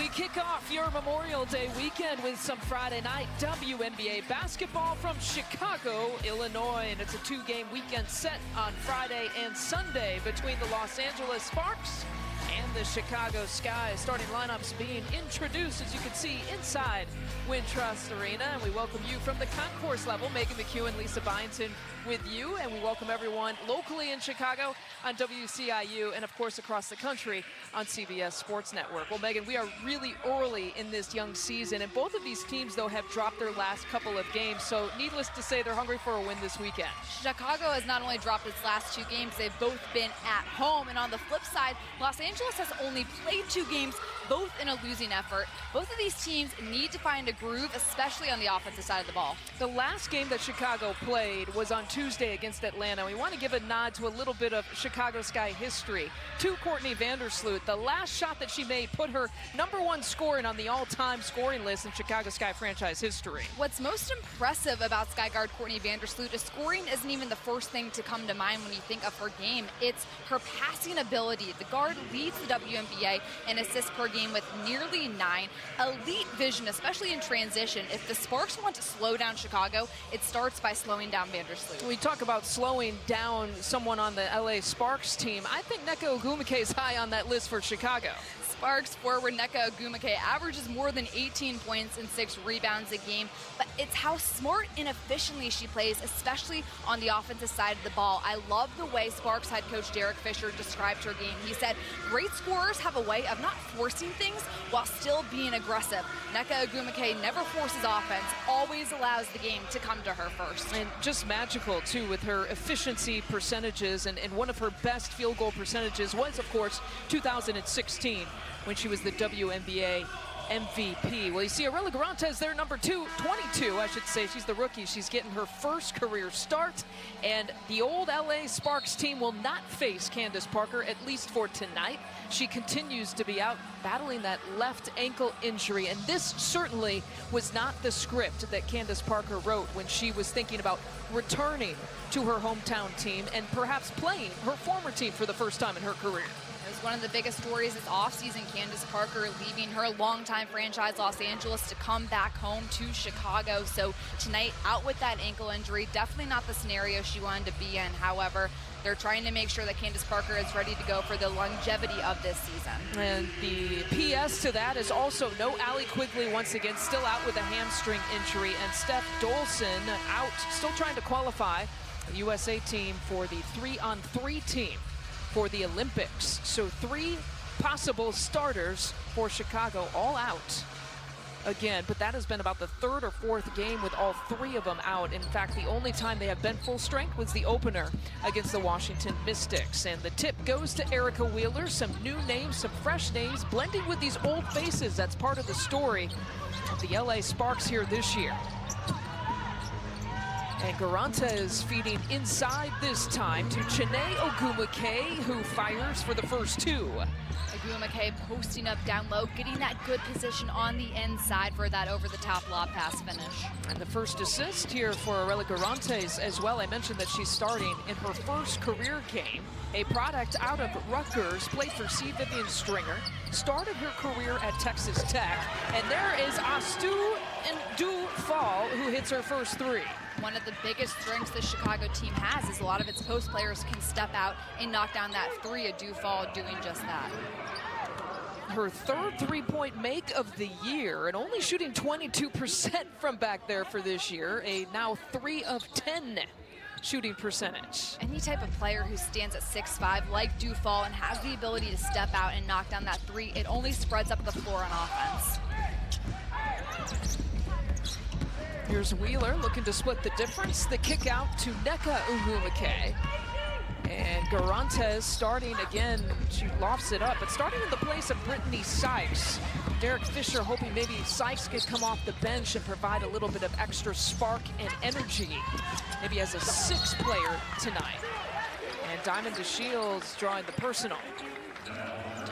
kick off your Memorial Day weekend with some Friday night WNBA basketball from Chicago, Illinois. And it's a two-game weekend set on Friday and Sunday between the Los Angeles Sparks and the Chicago Sky. Starting lineups being introduced, as you can see, inside Wintrust Arena. And we welcome you from the concourse level. Megan McHugh, Lisa Byington with you. And we welcome everyone locally in Chicago on WCIU and, of course, across the country on CBS Sports Network. Well, Megan, we are really early in this young season. And both of these teams, though, have dropped their last couple of games. So needless to say, they're hungry for a win this weekend. Chicago has not only dropped its last two games, they've both been at home. And on the flip side, Los Angeles has only played two games, both in a losing effort. Both of these teams need to find a groove, especially on the offensive side of the ball. The last game that Chicago played was on Tuesday against Atlanta. We want to give a nod to a little bit of Chicago Sky history. To Courtney Vandersloot, the last shot that she made put her #1 scoring on the all-time scoring list in Chicago Sky franchise history. What's most impressive about Sky guard Courtney Vandersloot is scoring isn't even the first thing to come to mind when you think of her game. It's her passing ability. The guard leads the WNBA in assists per game with nearly 9. Elite vision, especially in transition. If the Sparks want to slow down Chicago, it starts by slowing down Vandersloot. We talk about slowing down someone on the LA Sparks team. I think Nneka Ogwumike is high on that list for Chicago. Sparks forward Nneka Ogwumike averages more than 18 points and 6 rebounds a game, but it's how smart and efficiently she plays, especially on the offensive side of the ball. I love the way Sparks head coach Derek Fisher described her game. He said, great scorers have a way of not forcing things while still being aggressive. Nneka Ogwumike never forces offense, always allows the game to come to her first. And just magical, too, with her efficiency percentages, and one of her best field goal percentages was, of course, 2016. When she was the WNBA MVP. Well, you see Arella Garantes there, number 22, I should say. She's the rookie. She's getting her first career start. And the old LA Sparks team will not face Candace Parker, at least for tonight. She continues to be out battling that left ankle injury. And this certainly was not the script that Candace Parker wrote when she was thinking about returning to her hometown team and perhaps playing her former team for the first time in her career. It was one of the biggest stories this offseason, Candace Parker leaving her longtime franchise Los Angeles to come back home to Chicago. So tonight, out with that ankle injury, definitely not the scenario she wanted to be in. However, they're trying to make sure that Candace Parker is ready to go for the longevity of this season. And the PS to that is also no Allie Quigley, once again, still out with a hamstring injury. And Steph Dolson out, still trying to qualify the USA team for the 3-on-3 team for the Olympics. So 3 possible starters for Chicago, all out again, but that has been about the 3rd or 4th game with all 3 of them out. In fact, the only time they have been full strength was the opener against the Washington Mystics. And the tip goes to Erica Wheeler. Some new names, some fresh names, blending with these old faces. That's part of the story of the LA Sparks here this year. And Garantes feeding inside this time to Chiney Ogwumike, who fires for the first 2. Ogwumike posting up down low, getting that good position on the inside for that over-the-top lob pass finish. And the first assist here for Arella Garantes as well. I mentioned that she's starting in her first career game. A product out of Rutgers, played for C. Vivian Stringer, started her career at Texas Tech. And there is Astu Dufall, who hits her first 3. One of the biggest strengths the Chicago team has is a lot of its post players can step out and knock down that 3. A Dufall doing just that. Her 3rd 3-point make of the year, and only shooting 22% from back there for this year. A now 3 of 10 shooting percentage. Any type of player who stands at 6'5", like Dufall, and has the ability to step out and knock down that 3, it only spreads up the floor on offense. Here's Wheeler looking to split the difference. The kick out to Nneka Ogwumike. And Garantes starting again. She lofts it up, but starting in the place of Brittany Sykes. Derek Fisher hoping maybe Sykes could come off the bench and provide a little bit of extra spark and energy. Maybe as a 6th player tonight. And Diamond DeShields drawing the personal.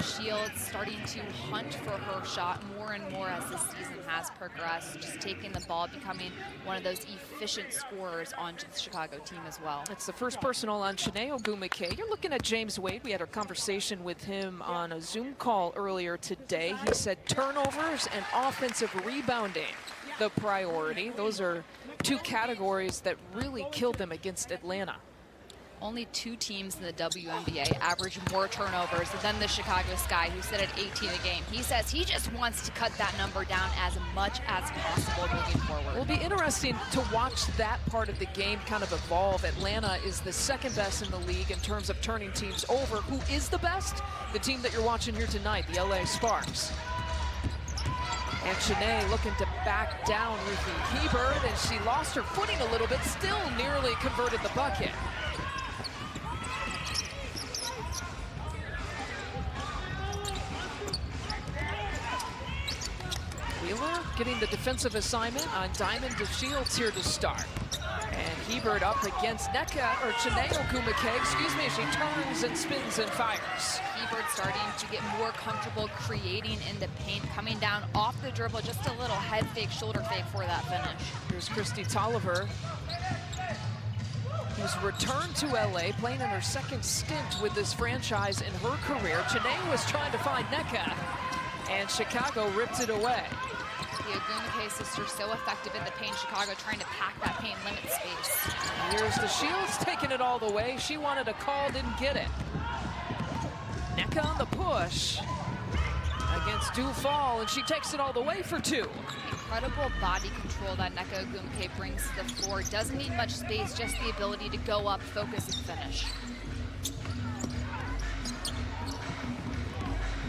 Shields starting to hunt for her shot more and more as the season has progressed, just taking the ball, becoming one of those efficient scorers on the Chicago team as well. It's the first personal on Shanae Ogumake. You're looking at James Wade. We had a conversation with him on a Zoom call earlier today. He said turnovers and offensive rebounding the priority. Those are two categories that really killed them against Atlanta. Only 2 teams in the WNBA average more turnovers than the Chicago Sky, who sit at 18 a game. He says he just wants to cut that number down as much as possible moving forward. It'll be interesting to watch that part of the game kind of evolve. Atlanta is the second best in the league in terms of turning teams over. Who is the best? The team that you're watching here tonight, the LA Sparks. And Shanae looking to back down Ruthie Hebert, and she lost her footing a little bit, still nearly converted the bucket. Wheeler getting the defensive assignment on Diamond DeShields here to start. And Hebert up against Shanae Ogumake, excuse me, she turns and spins and fires. Hebert starting to get more comfortable creating in the paint, coming down off the dribble, just a little head fake, shoulder fake for that finish. Here's Christy Tolliver, who's returned to LA, playing in her second stint with this franchise in her career. Shanae was trying to find Nneka, and Chicago ripped it away. The Ogumake sisters so effective in the paint. Chicago trying to pack that paint, limit space. Here's DeShields taking it all the way. She wanted a call, didn't get it. Nneka on the push against Dufall, and she takes it all the way for 2. Incredible body control that Nneka Ogumake brings to the floor. Doesn't need much space, just the ability to go up, focus, and finish.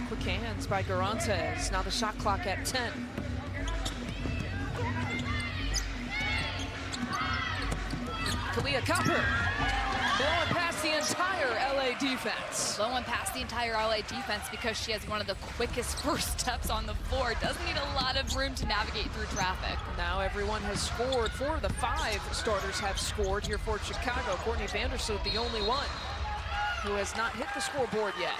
Quick hands by Garantes. Now the shot clock at 10. Kalia Copper blowing past the entire LA defense. Blowing past the entire LA defense because she has one of the quickest first steps on the floor. Doesn't need a lot of room to navigate through traffic. Now everyone has scored. 4 of the 5 starters have scored here for Chicago. Courtney Vandersloot, the only one who has not hit the scoreboard yet.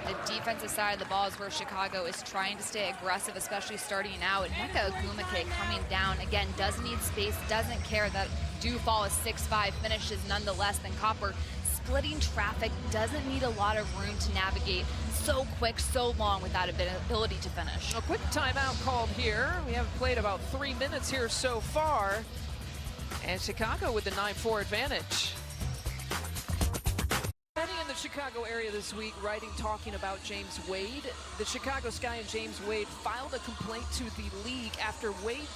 The defensive side of the ball is where Chicago is trying to stay aggressive, especially starting out. Nneka Ogumake coming down, again, doesn't need space, doesn't care that Dufall is 6'5", finishes nonetheless than Copper. Splitting traffic, doesn't need a lot of room to navigate. So quick, so long without ability to finish. A quick timeout called here. We have played about 3 minutes here so far. And Chicago with the 9-4 advantage. In the Chicago area this week, writing, talking about James Wade. The Chicago Sky and James Wade filed a complaint to the league after Wade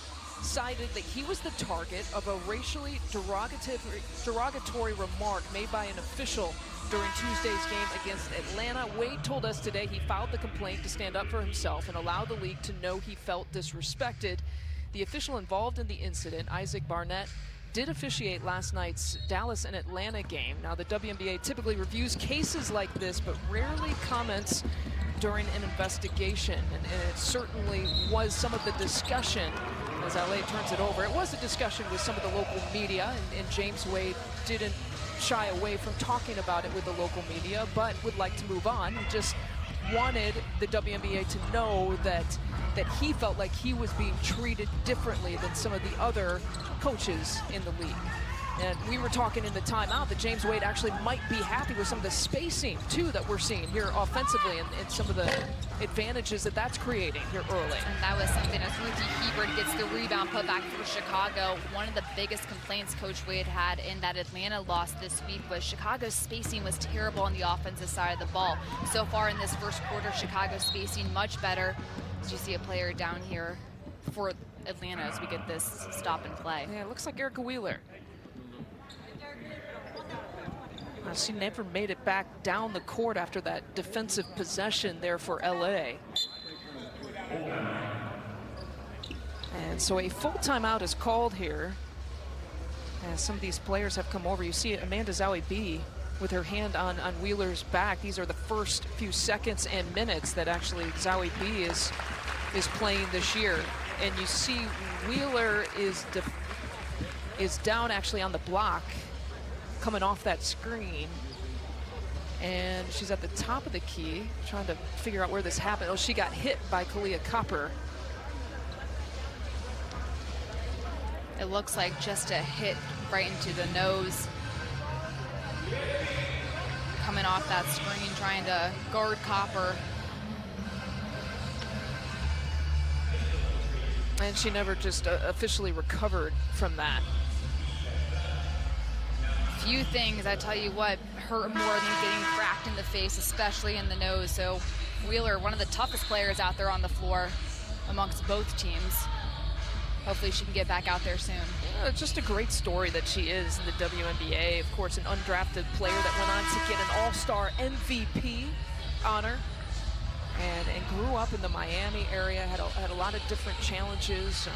cited that he was the target of a racially derogatory remark made by an official during Tuesday's game against Atlanta. Wade told us today he filed the complaint to stand up for himself and allow the league to know he felt disrespected. The official involved in the incident, Isaac Barnett, did officiate last night's Dallas and Atlanta game. Now, the WNBA typically reviews cases like this, but rarely comments during an investigation. And it certainly was some of the discussion as LA turns it over. It was a discussion with some of the local media, and James Wade didn't shy away from talking about it with the local media, but would like to move on. He just wanted the WNBA to know that he felt like he was being treated differently than some of the other coaches in the league. And we were talking in the timeout that James Wade actually might be happy with some of the spacing, too, that we're seeing here offensively and some of the advantages that that's creating here early. And that was something as Ruthie Hebert gets the rebound put back for Chicago. One of the biggest complaints Coach Wade had in that Atlanta loss this week was Chicago's spacing was terrible on the offensive side of the ball. So far in this first quarter, Chicago's spacing much better. As you see a player down here for Atlanta as we get this stop and play. Yeah, it looks like Erica Wheeler. She never made it back down the court after that defensive possession there for LA. And so a full timeout is called here. As some of these players have come over. You see Amanda Zowie-B with her hand on Wheeler's back. These are the first few seconds and minutes that actually Zowie-B is playing this year. And you see Wheeler is down actually on the block, coming off that screen. And she's at the top of the key, trying to figure out where this happened. Oh, she got hit by Kalia Copper. It looks like just a hit right into the nose. Coming off that screen, trying to guard Copper. And she never just officially recovered from that. Few things, I tell you what, hurt more than getting cracked in the face, especially in the nose. So Wheeler, one of the toughest players out there on the floor amongst both teams. Hopefully she can get back out there soon. Yeah, it's just a great story that she is in the WNBA. Of course, an undrafted player that went on to get an all-star MVP honor. And grew up in the Miami area, had a lot of different challenges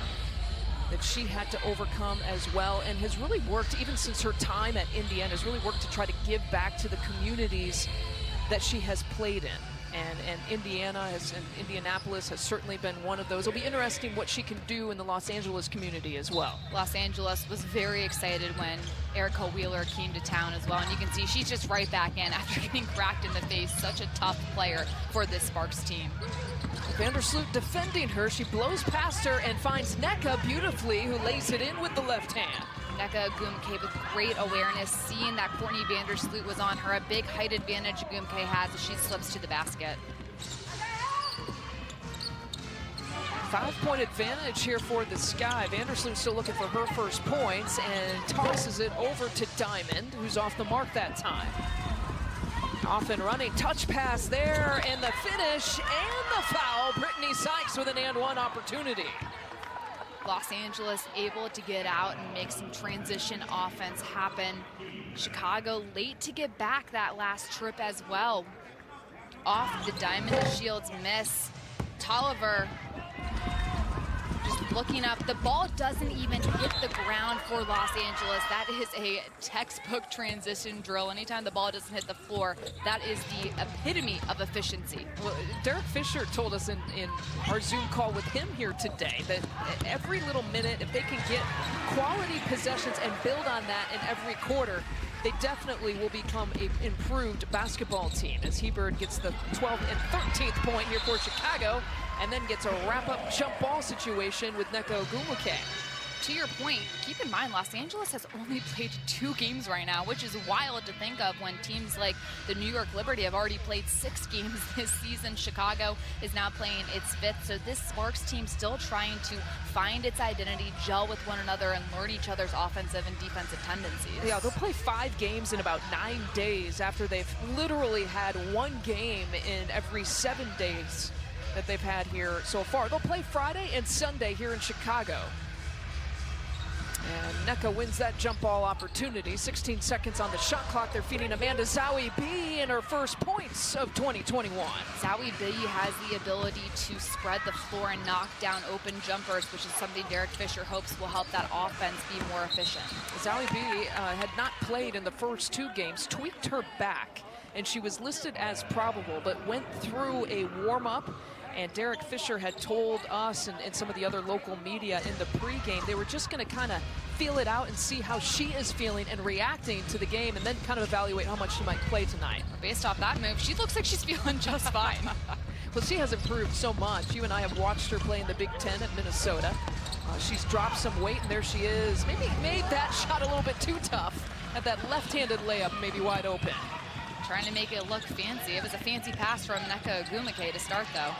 that she had to overcome as well, and has really worked, even since her time at Indiana, has really worked to try to give back to the communities that she has played in. And Indianapolis has certainly been one of those. It'll be interesting what she can do in the Los Angeles community as well. Los Angeles was very excited when Erica Wheeler came to town as well. And you can see she's just right back in after getting cracked in the face. Such a tough player for this Sparks team. Vandersloot defending her. She blows past her and finds Nneka beautifully, who lays it in with the left hand. Nneka Ogwumike with great awareness, seeing that Courtney Vandersloot was on her. A big height advantage Ogwumike has as she slips to the basket. 5-point advantage here for the Sky. Vandersloot still looking for her first points and tosses it over to Diamond, who's off the mark that time. Off and running, touch pass there, and the finish and the foul. Brittany Sykes with an and one opportunity. Los Angeles able to get out and make some transition offense happen. Chicago late to get back that last trip as well. Off the Diamond Shields miss. Tolliver just looking up. The ball doesn't even hit the ground for Los Angeles. That is a textbook transition drill. Anytime the ball doesn't hit the floor, that is the epitome of efficiency. Well, Derek Fisher told us in our Zoom call with him here today that every little minute, if they can get quality possessions and build on that in every quarter, they definitely will become an improved basketball team, as Hebert gets the 12th and 13th point here for Chicago, and then gets a wrap-up jump ball situation with Nneka Ogwumike. To your point, keep in mind, Los Angeles has only played 2 games right now, which is wild to think of when teams like the New York Liberty have already played 6 games this season. Chicago is now playing its 5th, so this Sparks team still trying to find its identity, gel with one another, and learn each other's offensive and defensive tendencies. Yeah, they'll play 5 games in about 9 days after they've literally had 1 game in every 7 days that they've had here so far. They'll play Friday and Sunday here in Chicago. And Nneka wins that jump ball opportunity. 16 seconds on the shot clock. They're feeding Amanda Zawi B in her first points of 2021. Zawi B has the ability to spread the floor and knock down open jumpers, which is something Derek Fisher hopes will help that offense be more efficient. Zawi B had not played in the first 2 games, tweaked her back, and she was listed as probable, but went through a warm-up. And Derek Fisher had told us and some of the other local media in the pregame they were just going to kind of feel it out and see how she is feeling and reacting to the game, and then kind of evaluate how much she might play tonight. Based off that move, she looks like she's feeling just fine. Well, she has improved so much. You and I have watched her play in the Big Ten at Minnesota. She's dropped some weight, and there she is. Maybe made that shot a little bit too tough. Had that left-handed layup maybe wide open. Trying to make it look fancy. It was a fancy pass from Nneka Ogwumike to start, though.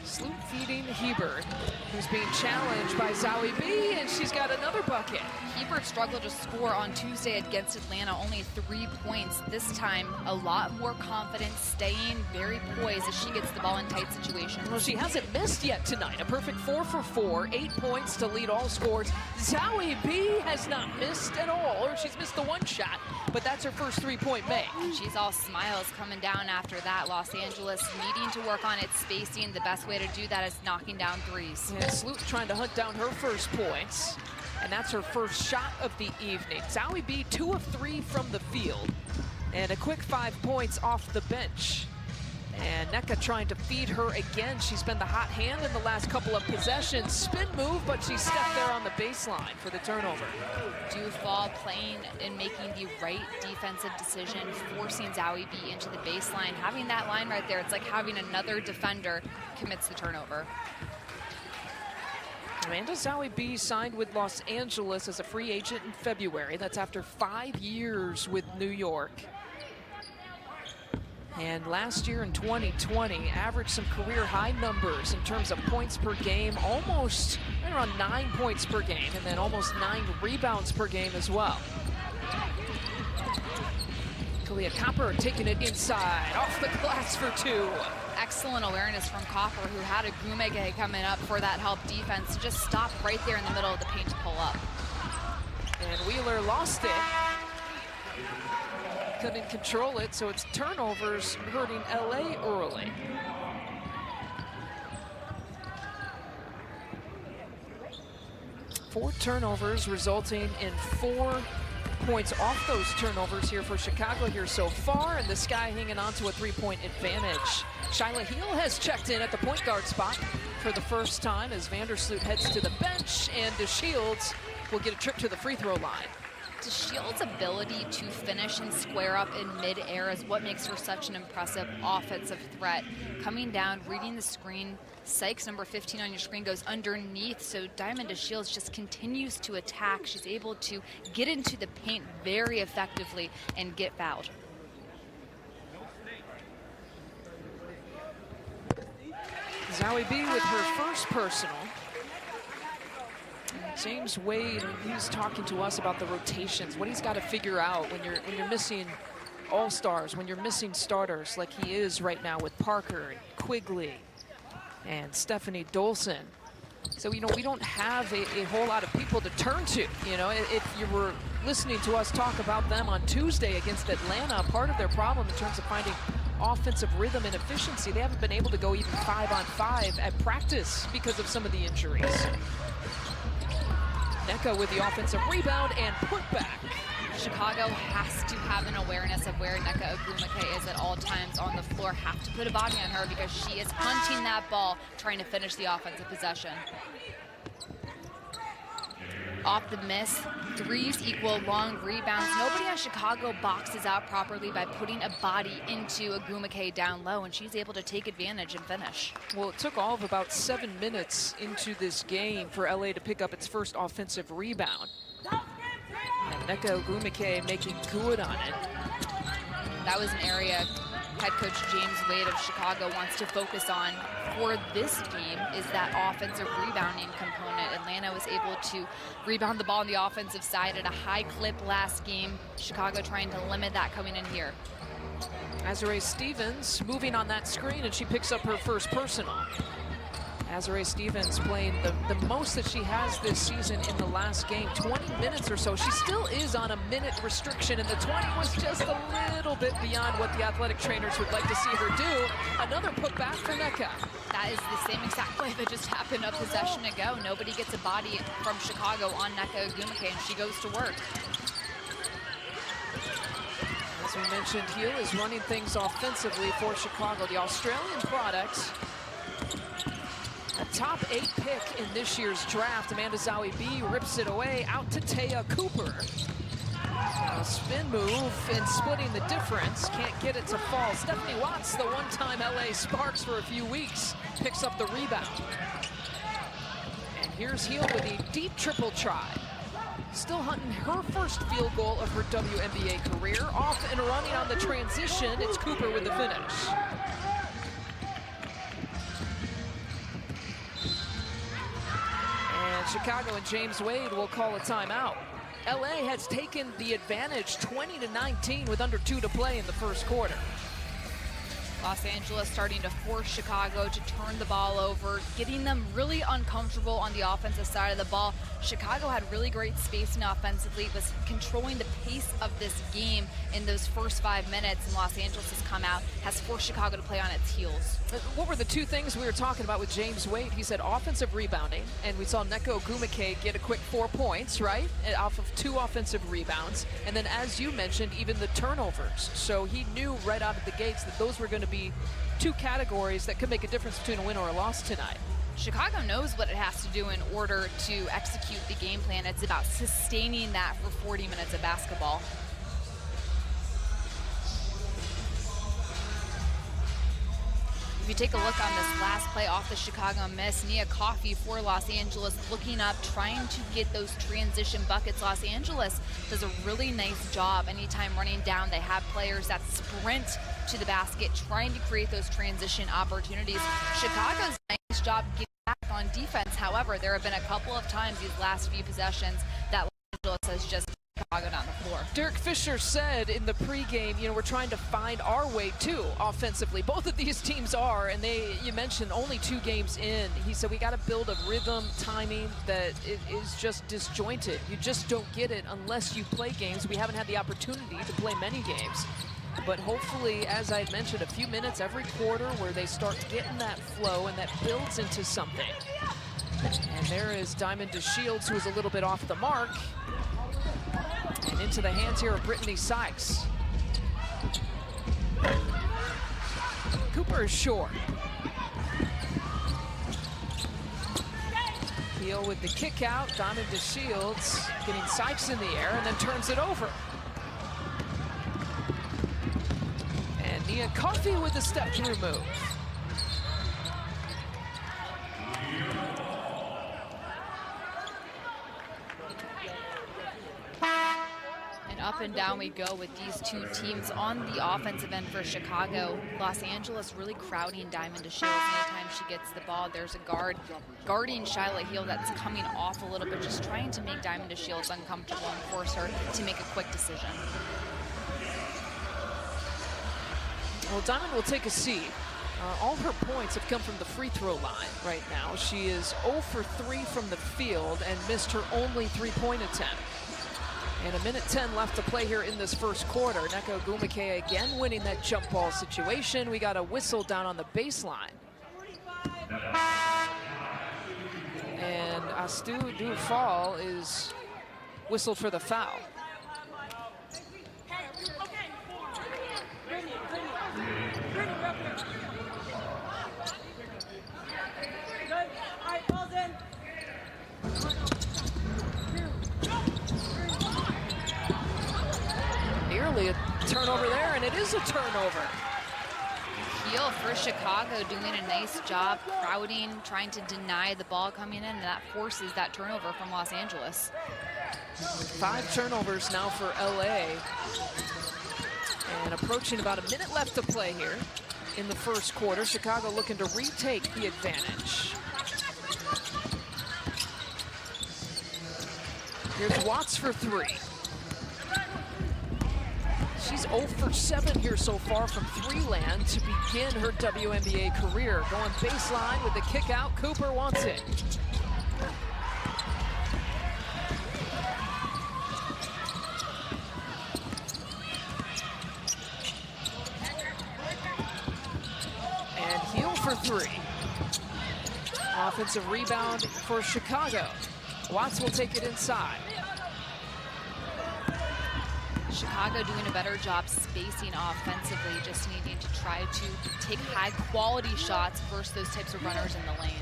Sloot feeding Hebert, who's being challenged by Zawi B, and she's got another bucket. Hebert struggled to score on Tuesday against Atlanta, only 3 points. This time, a lot more confidence, staying very poised as she gets the ball in tight situations. Well, she hasn't missed yet tonight. A perfect 4 for 4, 8 points to lead all scores. Zawi B has not missed at all, or she's missed the 1 shot, but that's her first 3-point make. She's all smiles coming down after that. Los Angeles needing to work on its spacing. The best way to do that is knocking down threes. And Sloot trying to hunt down her first points, and that's her first shot of the evening. Zawi B 2 of 3 from the field, and a quick 5 points off the bench. And Nneka trying to feed her again. She's been the hot hand in the last couple of possessions. Spin move, but she stepped there on the baseline for the turnover. Dufall playing and making the right defensive decision, forcing Zowie B into the baseline. Having that line right there, it's like having another defender commits the turnover. Amanda Zowie B signed with Los Angeles as a free agent in February. That's after 5 years with New York. And last year in 2020, averaged some career high numbers in terms of points per game, almost right around 9 points per game, and then almost 9 rebounds per game as well. Kalia Copper taking it inside, off the glass for 2. Excellent awareness from Copper, who had a Gumeke coming up for that help defense to just stop right there in the middle of the paint to pull up. And Wheeler lost it. Couldn't control it, so it's turnovers hurting LA early. Four turnovers resulting in 4 points off those turnovers here for Chicago here so far, and the Sky hanging on to a 3-point advantage. Shyla Heel has checked in at the point guard spot for the first time as Vandersloot heads to the bench, and DeShields will get a trip to the free throw line. DeShields' ability to finish and square up in mid-air is what makes her such an impressive offensive threat. Coming down, reading the screen, Sykes, number 15 on your screen, goes underneath, so Diamond DeShields just continues to attack. She's able to get into the paint very effectively and get fouled. Zowie B with her first personal. James Wade, he's talking to us about the rotations, what he's got to figure out when you're missing all-stars, when you're missing starters like he is right now with Parker and Quigley and Stephanie Dolson. So, we don't have a whole lot of people to turn to. If you were listening to us talk about them on Tuesday against Atlanta, part of their problem in terms of finding offensive rhythm and efficiency, they haven't been able to go even 5-on-5 at practice because of some of the injuries. Nneka with the offensive rebound and putback. Chicago has to have an awareness of where Nneka Ogwumike is at all times on the floor. Have to put a body on her because she is hunting that ball, trying to finish the offensive possession. Off the miss, threes equal long rebounds. Nobody on Chicago boxes out properly by putting a body into Ogwumike down low, and she's able to take advantage and finish. Well, it took all of about 7 minutes into this game for LA to pick up its first offensive rebound. And Nneka Ogwumike making good on it. That was an area head coach James Wade of Chicago wants to focus on for this game, is that offensive rebounding component. Atlanta was able to rebound the ball on the offensive side at a high clip last game. Chicago trying to limit that coming in here. Azurá Stevens moving on that screen, and she picks up her first personal. Azurá Stevens playing the most that she has this season in the last game, 20 minutes or so. She still is on a minute restriction, and the 20 was just a little bit beyond what the athletic trainers would like to see her do. Another putback for Nneka. That is the same exact play that just happened a possession ago. Nobody gets a body from Chicago on Nneka Ogwumike, and she goes to work. As we mentioned, Heel is running things offensively for Chicago. The Australian product, a top 8 pick in this year's draft. Amanda Zowie B rips it away out to Taya Cooper. A spin move and splitting the difference. Can't get it to fall. Stephanie Watts, the one-time LA Sparks for a few weeks, picks up the rebound. And here's Heel with a deep triple try. Still hunting her first field goal of her WNBA career. Off and running on the transition. It's Cooper with the finish. And Chicago and James Wade will call a timeout. LA has taken the advantage 20-19 with under 2 to play in the first quarter. Los Angeles starting to force Chicago to turn the ball over, getting them really uncomfortable on the offensive side of the ball. Chicago had really great spacing offensively, was controlling the pace of this game in those first 5 minutes, and Los Angeles has come out, has forced Chicago to play on its heels. What were the 2 things we were talking about with James Wade? He said offensive rebounding, and we saw Nneka Ogwumike get a quick 4 points, right? Off of 2 offensive rebounds. And then, as you mentioned, even the turnovers. So he knew right out of the gates that those were going to be two categories that could make a difference between a win or a loss tonight. Chicago knows what it has to do in order to execute the game plan. It's about sustaining that for 40 minutes of basketball. If you take a look on this last play off the Chicago miss, Nia Coffey for Los Angeles looking up, trying to get those transition buckets. Los Angeles does a really nice job anytime running down. They have players that sprint to the basket, trying to create those transition opportunities. Chicago's nice job getting back on defense. However, there have been a couple of times these last few possessions that Los Angeles has just Chicago down the floor. Derek Fisher said in the pregame, we're trying to find our way too offensively. Both of these teams are, and you mentioned only 2 games in. He said we got to build a rhythm, timing that is just disjointed. You just don't get it unless you play games. We haven't had the opportunity to play many games. But hopefully, as I mentioned, a few minutes every quarter where they start getting that flow and that builds into something. And there is Diamond DeShields, who is a little bit off the mark. And into the hands here of Brittany Sykes. Cooper is short. Heel with the kick out. Diamond DeShields getting Sykes in the air and then turns it over. And Nia Coffey with the step-through move. Up and down we go with these two teams on the offensive end for Chicago. Los Angeles really crowding Diamond DeShields. Anytime she gets the ball, there's a guard guarding Shyla Heel that's coming off a little bit, just trying to make Diamond DeShields uncomfortable and force her to make a quick decision. Well, Diamond will take a seat. All her points have come from the free throw line right now. She is 0 for 3 from the field and missed her only 3-point attempt. And 1:10 left to play here in this first quarter. Nneka Ogwumike again winning that jump ball situation. We got a whistle down on the baseline. And Astu Dufal is whistled for the foul. Nearly a turnover there, and it is a turnover. Heel for Chicago doing a nice job crowding, trying to deny the ball coming in, and that forces that turnover from Los Angeles. 5 turnovers now for LA. And approaching about a minute left to play here in the first quarter. Chicago looking to retake the advantage. Here's Watts for 3. She's 0 for 7 here so far from 3-land to begin her WNBA career. Going baseline with the kick out. Cooper wants it. And Heel for 3. Offensive rebound for Chicago. Watts will take it inside. Chicago doing a better job spacing offensively, just needing to try to take high-quality shots versus those types of runners in the lane.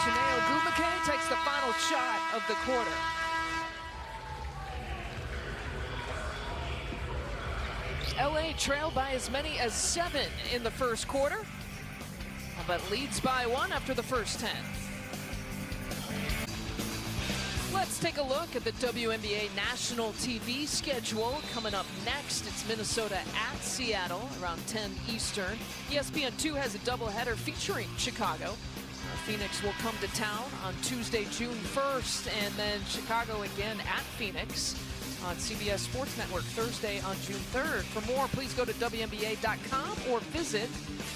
Nneka Ogwumike takes the final shot of the quarter. LA trailed by as many as 7 in the first quarter, but leads by 1 after the first 10. Let's take a look at the WNBA national TV schedule. Coming up next, it's Minnesota at Seattle around 10 Eastern. ESPN2 has a doubleheader featuring Chicago. Phoenix will come to town on Tuesday, June 1st, and then Chicago again at Phoenix on CBS Sports Network Thursday on June 3rd. For more, please go to WNBA.com or visit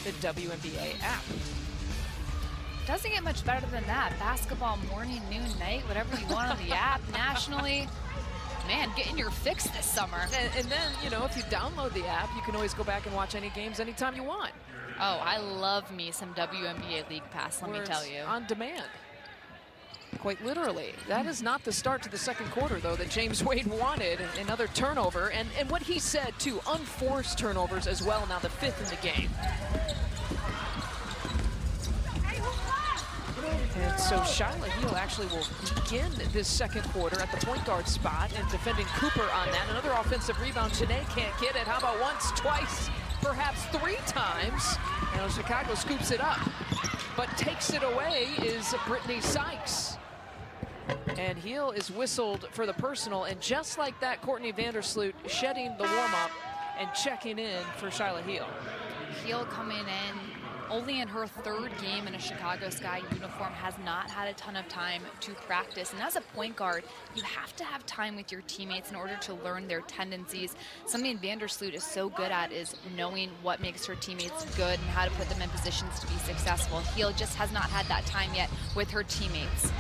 the WNBA app. Doesn't get much better than that. Basketball morning, noon, night, whatever you want on the app nationally. Man, getting your fix this summer. And then, if you download the app, you can always go back and watch any games anytime you want. Oh, I love me some WNBA League Pass, let me tell you. On demand. quite literally. That is not the start to the second quarter, though, that James Wade wanted. Another turnover, and what he said, too, unforced turnovers as well, now the 5th in the game. And so Shyla Heal actually will begin this second quarter at the point guard spot and defending Cooper on that. Another offensive rebound. Janae can't get it. How about once, twice, perhaps 3 times? And Chicago scoops it up. But takes it away is Brittany Sykes. And Heal is whistled for the personal. And just like that, Courtney Vandersloot shedding the warm-up and checking in for Shyla Heal. Heal coming in only in her 3rd game in a Chicago Sky uniform, has not had a ton of time to practice. And as a point guard, you have to have time with your teammates in order to learn their tendencies. Something Vandersloot is so good at is knowing what makes her teammates good and how to put them in positions to be successful. Heal just has not had that time yet with her teammates.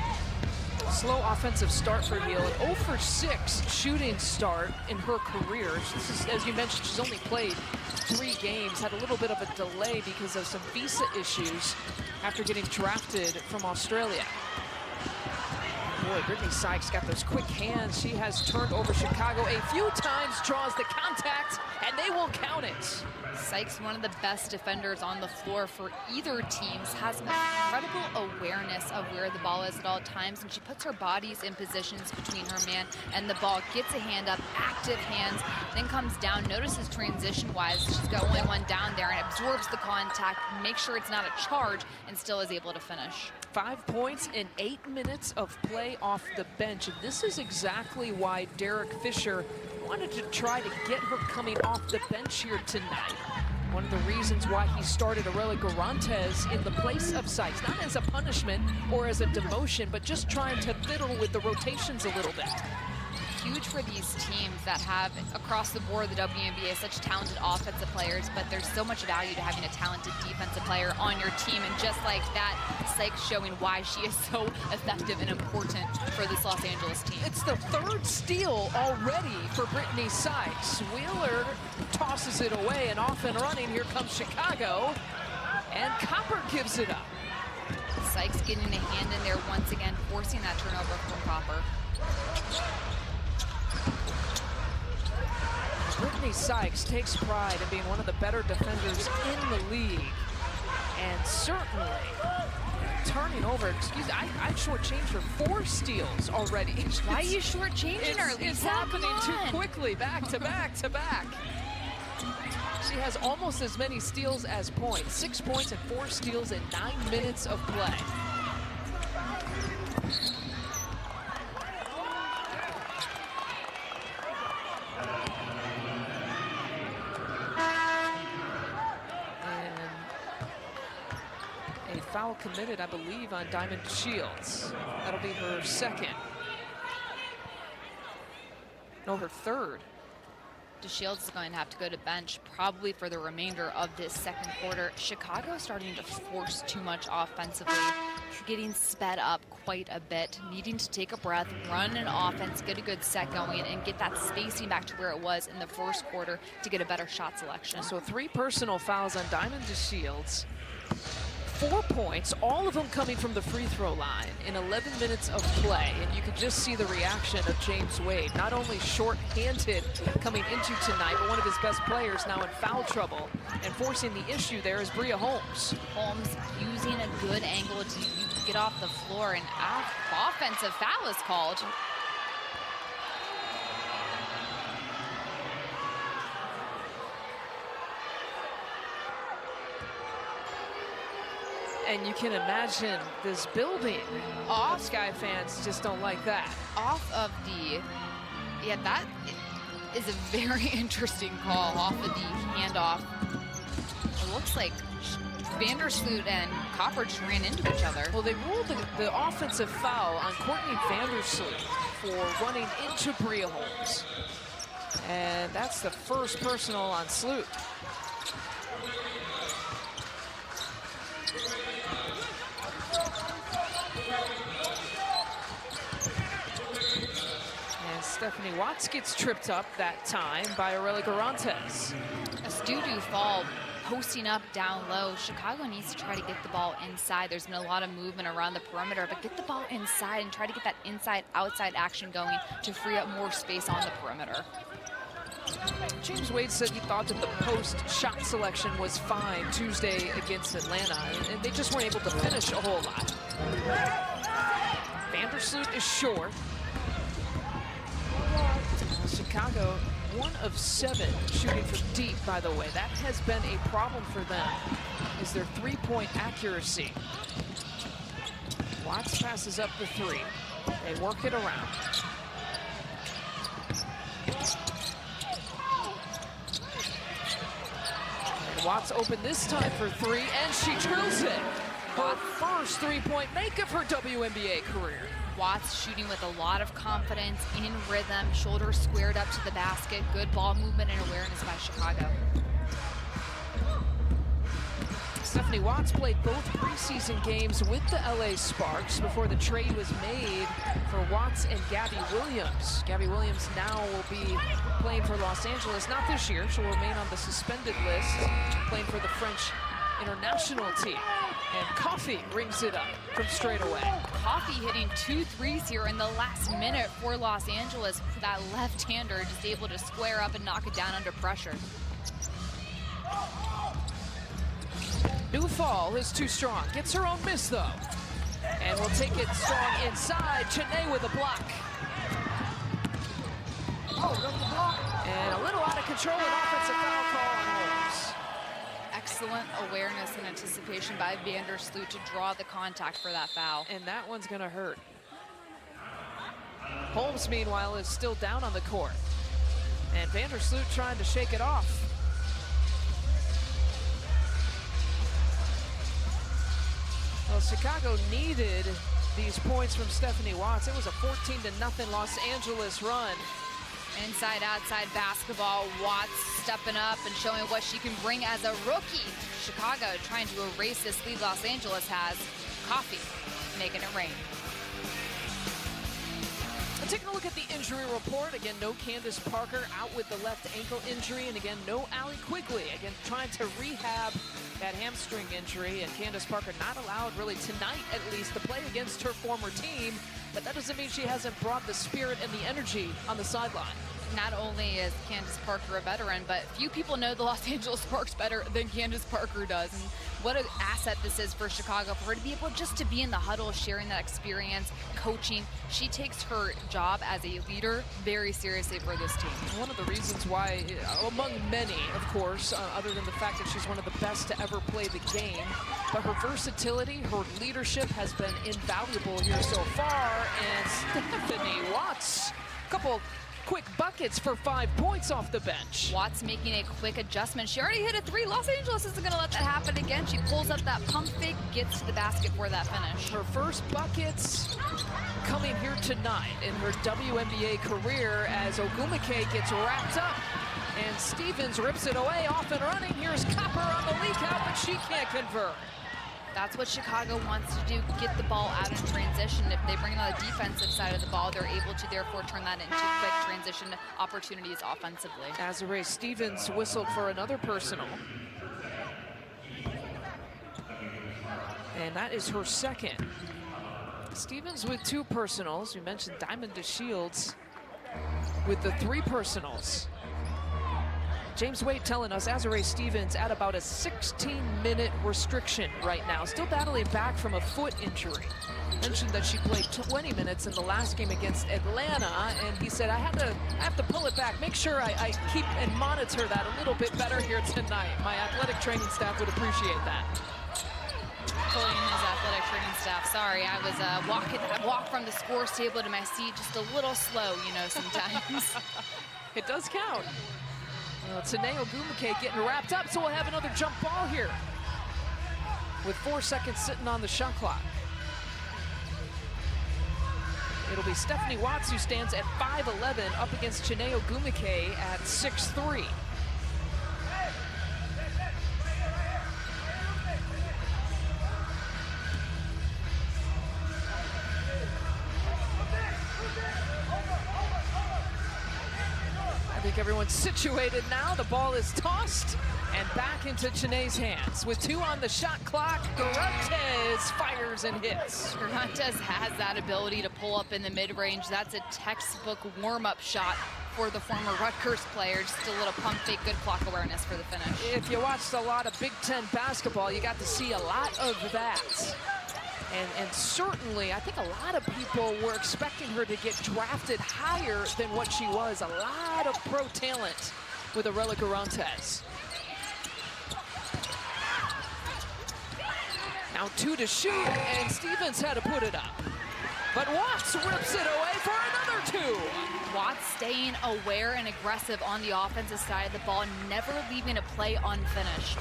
Slow offensive start for Heal. An 0 for 6 shooting start in her career. This is, as you mentioned, she's only played 3 games, had a little bit of a delay because of some visa issues after getting drafted from Australia. Boy, Brittany Sykes got those quick hands. She has turned over Chicago a few times, draws the contact, and they will count it. Sykes, one of the best defenders on the floor for either teams, has an incredible awareness of where the ball is at all times, and she puts her bodies in positions between her man and the ball, gets a hand up, active hands, then comes down, notices transition-wise, she's got only one down there, and absorbs the contact, makes sure it's not a charge, and still is able to finish. 5 points in 8 minutes of play off the bench, and this is exactly why Derek Fisher wanted to try to get her coming off the bench here tonight. One of the reasons why he started Aurelia Garantes in the place of Sykes, not as a punishment or as a demotion, but just trying to fiddle with the rotations a little bit. Huge for these teams that have, across the board, the WNBA, such talented offensive players, but there's so much value to having a talented defensive player on your team, and just like that, Sykes showing why she is so effective and important for this Los Angeles team. It's the 3rd steal already for Brittany Sykes. Wheeler tosses it away, and off and running, here comes Chicago, and Copper gives it up. Sykes getting a hand in there once again, forcing that turnover from Copper. Brittany Sykes takes pride in being one of the better defenders in the league, and certainly turning over. Excuse me, I shortchanged her 4 steals already. Why are you shortchanging her? It's happening too quickly, back to back to back. She has almost as many steals as points. 6 points and 4 steals in 9 minutes of play. Foul committed, I believe, on Diamond Shields. That'll be her 2nd. No, her 3rd. DeShields is going to have to go to bench probably for the remainder of this second quarter. Chicago starting to force too much offensively, getting sped up quite a bit, needing to take a breath, run an offense, get a good set going, and get that spacing back to where it was in the first quarter to get a better shot selection. So 3 personal fouls on Diamond DeShields. 4 points, all of them coming from the free throw line in 11 minutes of play. And you could just see the reaction of James Wade, not only short-handed coming into tonight, but one of his best players now in foul trouble. And forcing the issue there is Bria Holmes. Holmes using a good angle to get off the floor, and offensive foul is called. And you can imagine this building. Sky fans just don't like that. Off of the, yeah, that is a very interesting call off of the handoff. It looks like Vandersloot and Copper just ran into each other. Well, they ruled the offensive foul on Courtney Vandersloot for running into Bria Holmes. And that's the first personal on Sloot. Stephanie Watts gets tripped up that time by Aurelia Garantes. A doo-doo fall posting up down low. Chicago needs to try to get the ball inside. There's been a lot of movement around the perimeter, but get the ball inside and try to get that inside-outside action going to free up more space on the perimeter. James Wade said he thought that the post shot selection was fine Tuesday against Atlanta, and they just weren't able to finish a whole lot. Vandersloot is short. Chicago, 1 of 7 shooting from deep, by the way. That has been a problem for them, is their three-point accuracy. Watts passes up the 3. They work it around. Watts open this time for 3, and she drills it. Her first three-point make of her WNBA career. Watts shooting with a lot of confidence, in rhythm, shoulders squared up to the basket. Good ball movement and awareness by Chicago. Stephanie Watts played both preseason games with the LA Sparks before the trade was made for Watts and Gabby Williams. Gabby Williams now will be playing for Los Angeles, not this year. She'll remain on the suspended list, playing for the French international team. And Coffey rings it up from straight away. Coffey hitting 2 threes here in the last minute for Los Angeles. That left-hander just able to square up and knock it down under pressure. Newfall is too strong. Gets her own miss, though. And will take it strong inside. Cheney with a block. And a little out of control, an offensive foul call on Holmes. Excellent awareness and anticipation by Vandersloot to draw the contact for that foul. And that one's going to hurt. Holmes, meanwhile, is still down on the court. And Vandersloot trying to shake it off. Well, Chicago needed these points from Stephanie Watts. It was a 14-0 Los Angeles run. Inside-outside basketball, Watts stepping up and showing what she can bring as a rookie. Chicago trying to erase this lead Los Angeles has. Coffey making it rain. And taking a look at the injury report, again, no Candace Parker out with the left ankle injury, and again, no Allie Quigley, again, trying to rehab that hamstring injury, and Candace Parker not allowed, really tonight at least, to play against her former team, but that doesn't mean she hasn't brought the spirit and the energy on the sideline. Not only is Candace Parker a veteran, but few people know the Los Angeles Sparks better than Candace Parker does. And what an asset this is for Chicago, for her to be able just to be in the huddle, sharing that experience, coaching. She takes her job as a leader very seriously for this team. One of the reasons why, among many, of course, other than the fact that she's one of the best to ever play the game, but her versatility, her leadership has been invaluable here so far. And Stephanie Watts, a couple quick buckets for 5 points off the bench. Watts making a quick adjustment. She already hit a 3. Los Angeles isn't going to let that happen again. She pulls up that pump fake, gets to the basket for that finish. Her first buckets coming here tonight in her WNBA career as Ogumake gets wrapped up. And Stevens rips it away, off and running. Here's Copper on the leak out, but she can't convert. That's what Chicago wants to do, get the ball out in transition. If they bring it on the defensive side of the ball, they're able to therefore turn that into quick transition opportunities offensively. Azurá Stevens whistled for another personal. And that is her second. Stevens with 2 personals. We mentioned Diamond DeShields with the 3 personals. James Wade telling us Azurá Stevens at about a 16-minute restriction right now. Still battling back from a foot injury. Mentioned that she played 20 minutes in the last game against Atlanta, and he said, I have to pull it back. Make sure I keep and monitor that a little bit better here tonight. My athletic training staff would appreciate that. Pulling his athletic training staff. Sorry, I was I walked from the scores table to my seat just a little slow, you know, sometimes. It does count. Well, Cheney Ogumake getting wrapped up, so we'll have another jump ball here with 4 seconds sitting on the shot clock. It'll be Stephanie Watts, who stands at 5'11", up against Cheney Ogumake at 6'3". think everyone's situated now. The ball is tossed and back into Chiney's hands. With 2 on the shot clock, Garantes fires and hits. Garantes has that ability to pull up in the mid-range. That's a textbook warm-up shot for the former Rutgers player. Just a little pump fake, good clock awareness for the finish. If you watched a lot of Big Ten basketball, you got to see a lot of that. And certainly, I think a lot of people were expecting her to get drafted higher than what she was. A lot of pro talent with Arella Garantes. Now 2 to shoot, and Stevens had to put it up. But Watts rips it away for another 2. Watts staying aware and aggressive on the offensive side of the ball, never leaving a play unfinished.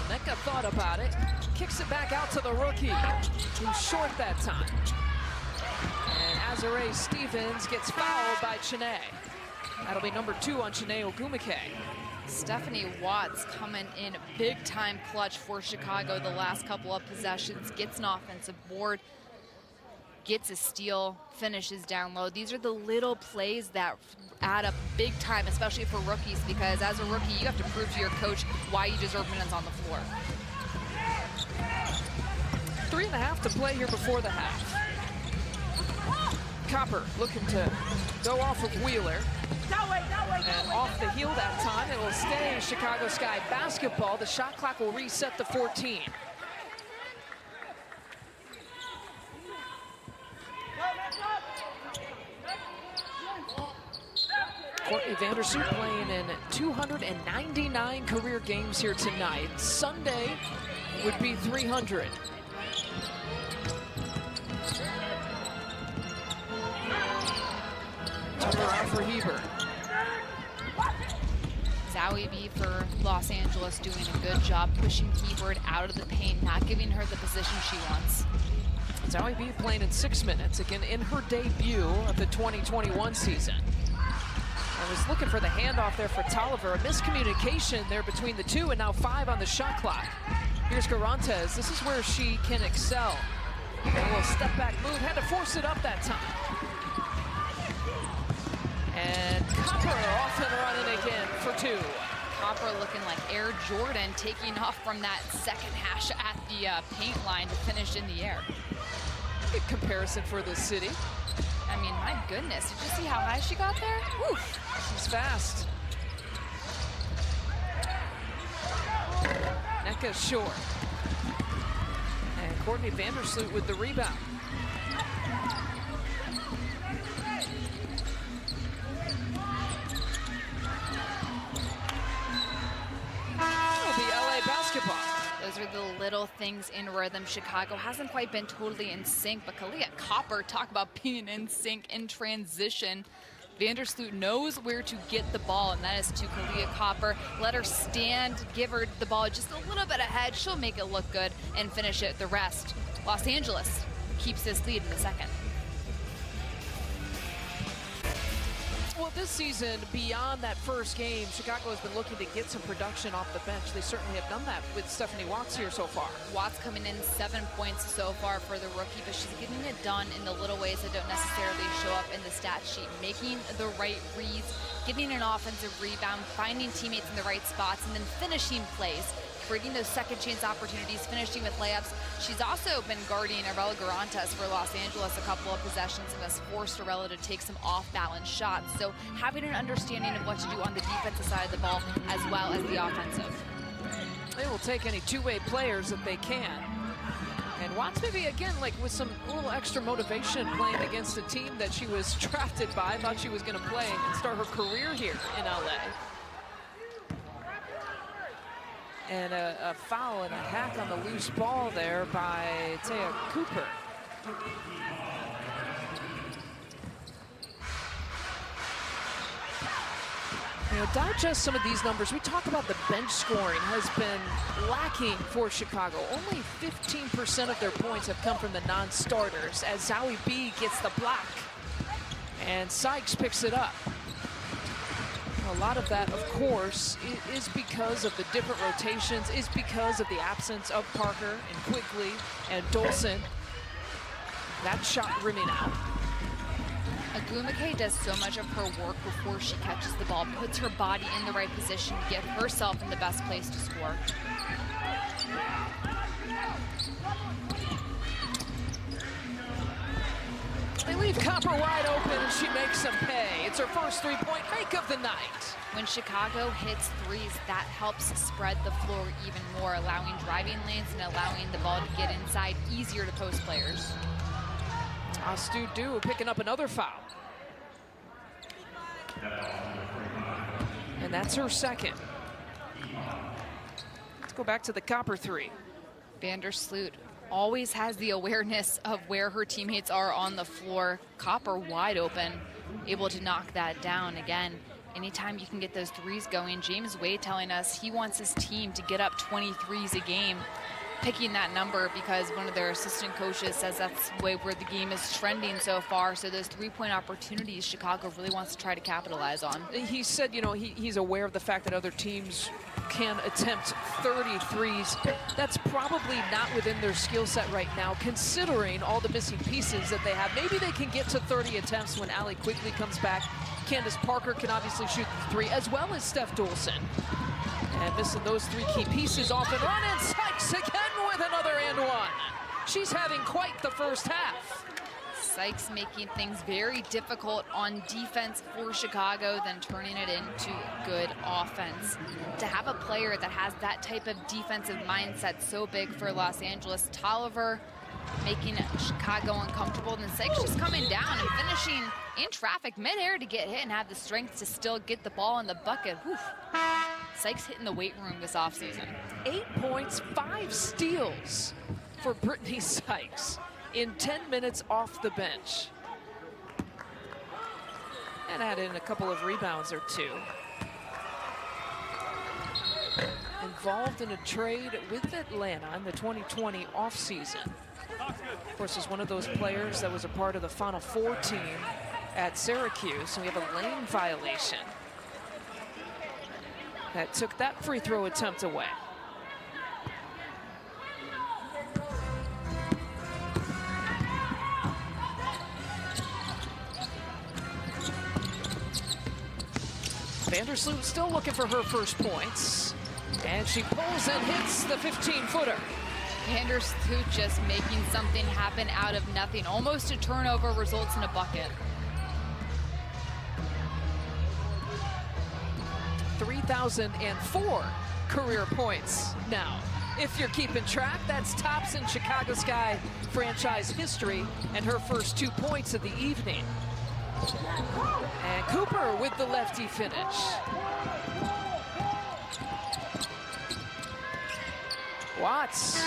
Nneka thought about it, kicks it back out to the rookie, who's short that time. And Azare Stevens gets fouled by Chiney. That'll be number 2 on Chiney Ogwumike. Stephanie Watts coming in big time clutch for Chicago the last couple of possessions, gets an offensive board, gets a steal, finishes down low. These are the little plays that add up big time, especially for rookies, because as a rookie, you have to prove to your coach why you deserve minutes on the floor. 3.5 to play here before the half. Copper looking to go off of Wheeler. And off the heel that time, it will stay Chicago Sky basketball. The shot clock will reset to 14. Courtney Vandersloot playing in 299 career games here tonight. Sunday would be 300. Turn around for Heber. Zoe B for Los Angeles doing a good job pushing Hebert out of the paint, not giving her the position she wants. Zoe B playing in 6 minutes, again in her debut of the 2021 season. I was looking for the handoff there for Tolliver. A miscommunication there between the 2, and now 5 on the shot clock. Here's Garantes. This is where she can excel. A little step back move, had to force it up that time. And Copper off and running again for 2. Copper looking like Air Jordan, taking off from that second hash at the paint line to finish in the air. Good comparison for the city. I mean, my goodness, did you see how high she got there? Woo. She's fast. Nneka short. And Courtney Vandersloot with the rebound. Basketball. Those are the little things in rhythm. Chicago hasn't quite been totally in sync, but Kalia Copper, talk about being in sync in transition. Vandersloot knows where to get the ball, and that is to Kalia Copper. Let her stand, give her the ball just a little bit ahead. She'll make it look good and finish it the rest. Los Angeles keeps this lead in the second. Well, this season, beyond that first game, Chicago has been looking to get some production off the bench. They certainly have done that with Stephanie Watts here so far. Watts coming in 7 points so far for the rookie, but she's getting it done in the little ways that don't necessarily show up in the stat sheet. Making the right reads, getting an offensive rebound, finding teammates in the right spots, and then finishing plays, creating those second chance opportunities, finishing with layups. She's also been guarding Arella Garantes for Los Angeles a couple of possessions and has forced Arella to take some off-balance shots. So having an understanding of what to do on the defensive side of the ball as well as the offensive. They will take any two-way players that they can. And Watts maybe, again, like with some little extra motivation playing against a team that she was drafted by, thought she was going to play and start her career here in LA. And a foul and a hack on the loose ball there by Taya Cooper. You know, digest some of these numbers. We talk about the bench scoring has been lacking for Chicago. Only 15% of their points have come from the non-starters as Zoe B gets the block. And Sykes picks it up. A lot of that, of course, is because of the different rotations, is because of the absence of Parker and Quigley and Dolson. That shot rimming out. Ogumake does so much of her work before she catches the ball, puts her body in the right position to get herself in the best place to score. They leave Copper wide open, and she makes them pay. It's her first three-point make of the night. When Chicago hits threes, that helps spread the floor even more, allowing driving lanes and allowing the ball to get inside easier to post players. Astu picking up another foul. And that's her second. Let's go back to the Copper three. Vandersloot always has the awareness of where her teammates are on the floor. Copper wide open, able to knock that down again. Anytime you can get those threes going, James Wade telling us he wants his team to get up 23s a game, picking that number because one of their assistant coaches says that's the way where the game is trending so far. So those three-point opportunities Chicago really wants to try to capitalize on. He said, you know, he's aware of the fact that other teams can attempt 33s. That's probably not within their skill set right now, considering all the missing pieces that they have. Maybe they can get to 30 attempts when Allie Quigley comes back. Candace Parker can obviously shoot the three, as well as Steph Dolson. And missing those three key pieces off and run, and Sykes again with another and one. She's having quite the first half. Sykes making things very difficult on defense for Chicago, then turning it into good offense. To have a player that has that type of defensive mindset so big for Los Angeles. Tolliver making Chicago uncomfortable, and Sykes just coming down and finishing in traffic midair to get hit and have the strength to still get the ball in the bucket. Whew. Sykes hitting the weight room this offseason. 8 points, 5 steals for Brittany Sykes in 10 minutes off the bench. And add in a couple of rebounds or two. Involved in a trade with Atlanta in the 2020 offseason. Of course, is one of those players that was a part of the Final Four team at Syracuse. So we have a lane violation that took that free throw attempt away. Vandersloot still looking for her first points. And she pulls and hits the 15-footer. Vandersloot just making something happen out of nothing. Almost a turnover results in a bucket. 3,004 career points now. If you're keeping track, that's tops in Chicago Sky franchise history and her first 2 points of the evening. And Cooper with the lefty finish. Watts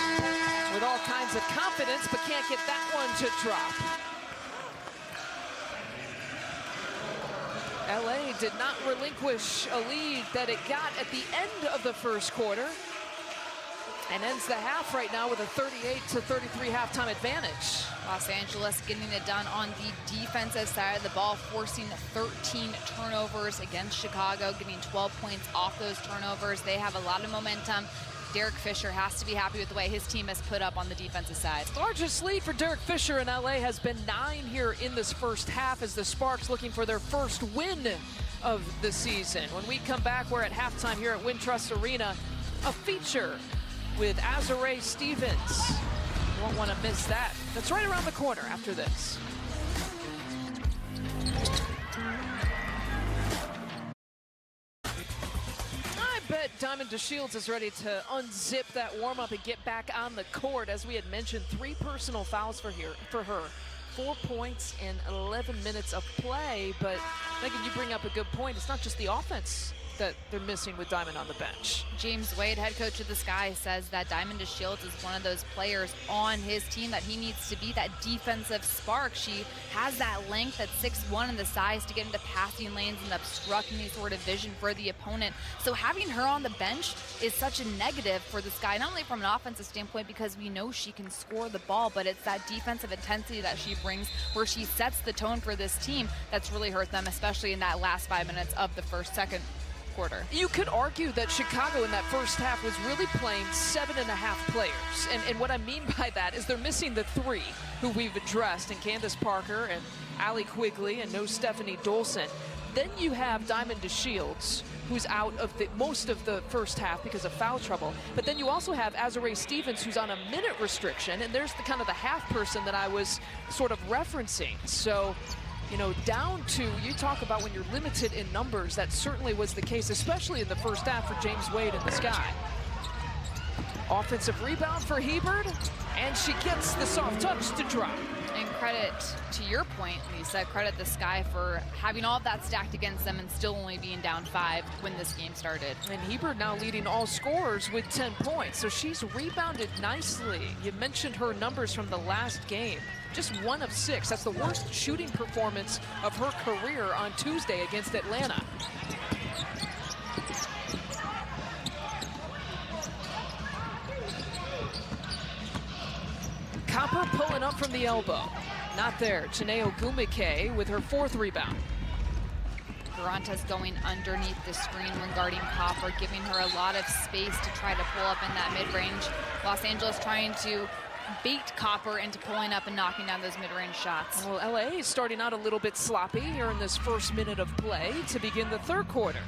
with all kinds of confidence, but can't get that one to drop. LA did not relinquish a lead that it got at the end of the first quarter and ends the half right now with a 38-33 halftime advantage. Los Angeles getting it done on the defensive side of the ball, forcing 13 turnovers against Chicago, getting 12 points off those turnovers. They have a lot of momentum. Derek Fisher has to be happy with the way his team has put up on the defensive side. Largest lead for Derek Fisher in LA has been 9 here in this first half as the Sparks looking for their first win of the season. When we come back, we're at halftime here at Wintrust Arena. A feature with Azurá Stevens. You won't want to miss that. That's right around the corner after this. Diamond DeShields is ready to unzip that warm-up and get back on the court. As we had mentioned, 3 personal fouls for her. 4 points in 11 minutes of play. But Megan, you bring up a good point. It's not just the offense that they're missing with Diamond on the bench. James Wade, head coach of the Sky, says that Diamond DeShields is one of those players on his team that he needs to be that defensive spark. She has that length at 6'1" and the size to get into passing lanes and obstruct any sort of vision for the opponent. So having her on the bench is such a negative for the Sky, not only from an offensive standpoint because we know she can score the ball, but it's that defensive intensity that she brings where she sets the tone for this team that's really hurt them, especially in that last 5 minutes of the second quarter. You could argue that Chicago in that first half was really playing 7.5 players. And what I mean by that is they're missing the 3 who we've addressed, and Candace Parker and Allie Quigley and no Stephanie Dolson. Then you have Diamond DeShields, who's out of most of the first half because of foul trouble. But then you also have Azurá Stevens, who's on a minute restriction, and there's the kind of the half person that I was sort of referencing. So, you know, down to, you talk about when you're limited in numbers, that certainly was the case, especially in the first half for James Wade in the Sky. Offensive rebound for Hebard, and she gets the soft touch to drop. And credit to your point, Lisa, credit the Sky for having all of that stacked against them and still only being down 5 when this game started. And Hebard now leading all scorers with 10 points, so she's rebounded nicely. You mentioned her numbers from the last game. Just 1 of 6. That's the worst shooting performance of her career on Tuesday against Atlanta. Copper pulling up from the elbow. Not there. Chiney Ogwumike with her 4th rebound. Garanta's going underneath the screen when guarding Copper, giving her a lot of space to try to pull up in that mid-range. Los Angeles trying to bait Copper into pulling up and knocking down those mid-range shots. Well, LA is starting out a little bit sloppy here in this first minute of play to begin the third quarter.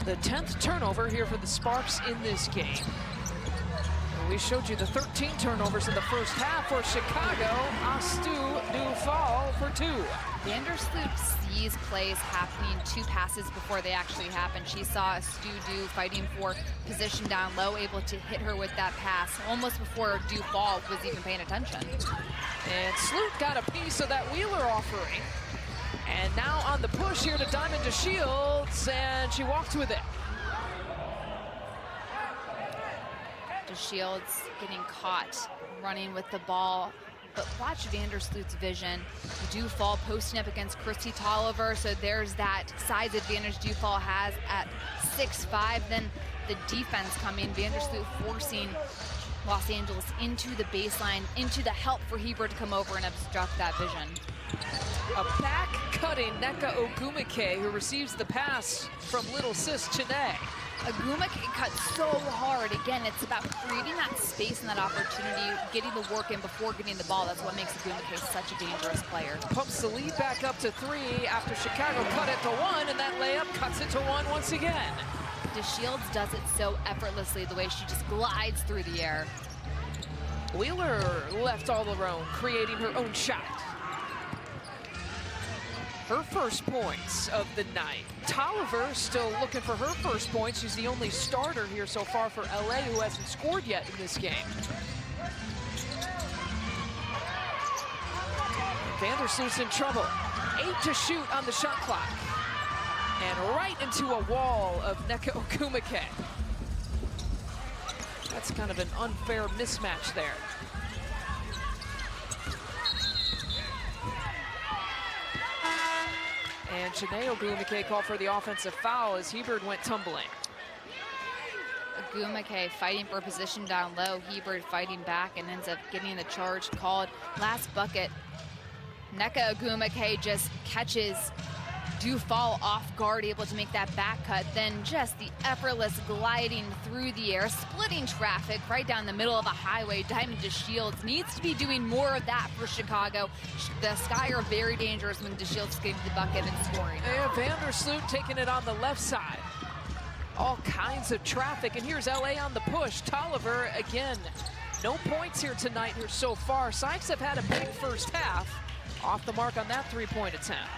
The 10th turnover here for the Sparks in this game. We showed you the 13 turnovers in the first half for Chicago. Astu Dufal for 2. Vandersloot sees plays happening 2 passes before they actually happen. She saw Astu Du fighting for position down low, able to hit her with that pass almost before Dufal was even paying attention. And Sloot got a piece of that Wheeler offering. And now on the push here to Diamond DeShields, and she walked with it. DeShields getting caught running with the ball, but watch Vandersloot's vision. Dufal posting up against Christy Tolliver, so there's that size advantage Dufal has at 6'5". Then the defense coming, Vandersloot forcing Los Angeles into the baseline, into the help for Hebard to come over and obstruct that vision. A back-cutting Nneka Ogwumike, who receives the pass from little sis Chiney. Ogwumike cut so hard. Again, it's about creating that space and that opportunity, getting the work in before getting the ball. That's what makes Ogwumike such a dangerous player. Pumps the lead back up to 3 after Chicago cut it to 1, and that layup cuts it to 1 once again. DeShields does it so effortlessly, the way she just glides through the air. Wheeler left all alone, creating her own shot. Her first points of the night. Tolliver still looking for her first points. She's the only starter here so far for LA who hasn't scored yet in this game. Vandersloot's in trouble. 8 to shoot on the shot clock. And right into a wall of Nneka Ogwumike. That's kind of an unfair mismatch there. And Chiney Ogwumike called for the offensive foul as Hebard went tumbling. Ogwumike fighting for position down low. Hebard fighting back and ends up getting the charge called. Last bucket, Nneka Ogwumike just catches Dufal off guard, able to make that back cut. Then just the effortless gliding through the air, splitting traffic right down the middle of a highway. Diamond DeShields needs to be doing more of that for Chicago. The Sky are very dangerous when DeShields getting the bucket and scoring. And Vandersloot taking it on the left side. All kinds of traffic, and here's LA on the push. Tolliver again, no points here tonight here so far. Sykes have had a big first half. Off the mark on that 3-point attempt.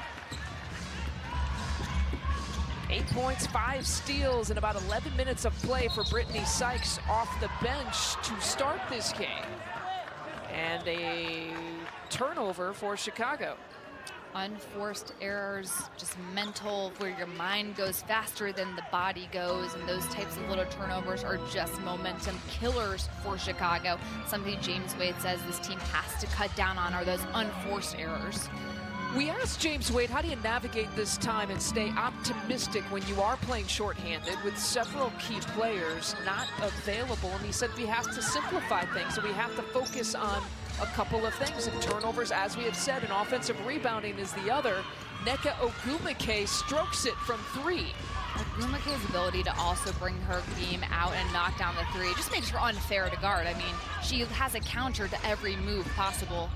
8 points, 5 steals, and about 11 minutes of play for Brittany Sykes off the bench to start this game. And a turnover for Chicago. Unforced errors, just mental, where your mind goes faster than the body goes, and those types of little turnovers are just momentum killers for Chicago. Something James Wade says this team has to cut down on are those unforced errors. We asked James Wade, how do you navigate this time and stay optimistic when you are playing shorthanded with several key players not available? And he said we have to simplify things, and we have to focus on a couple of things, and turnovers, as we have said, and offensive rebounding is the other. Nneka Ogwumike strokes it from 3. Ogwumike's ability to also bring her game out and knock down the 3 just makes her unfair to guard. I mean, she has a counter to every move possible.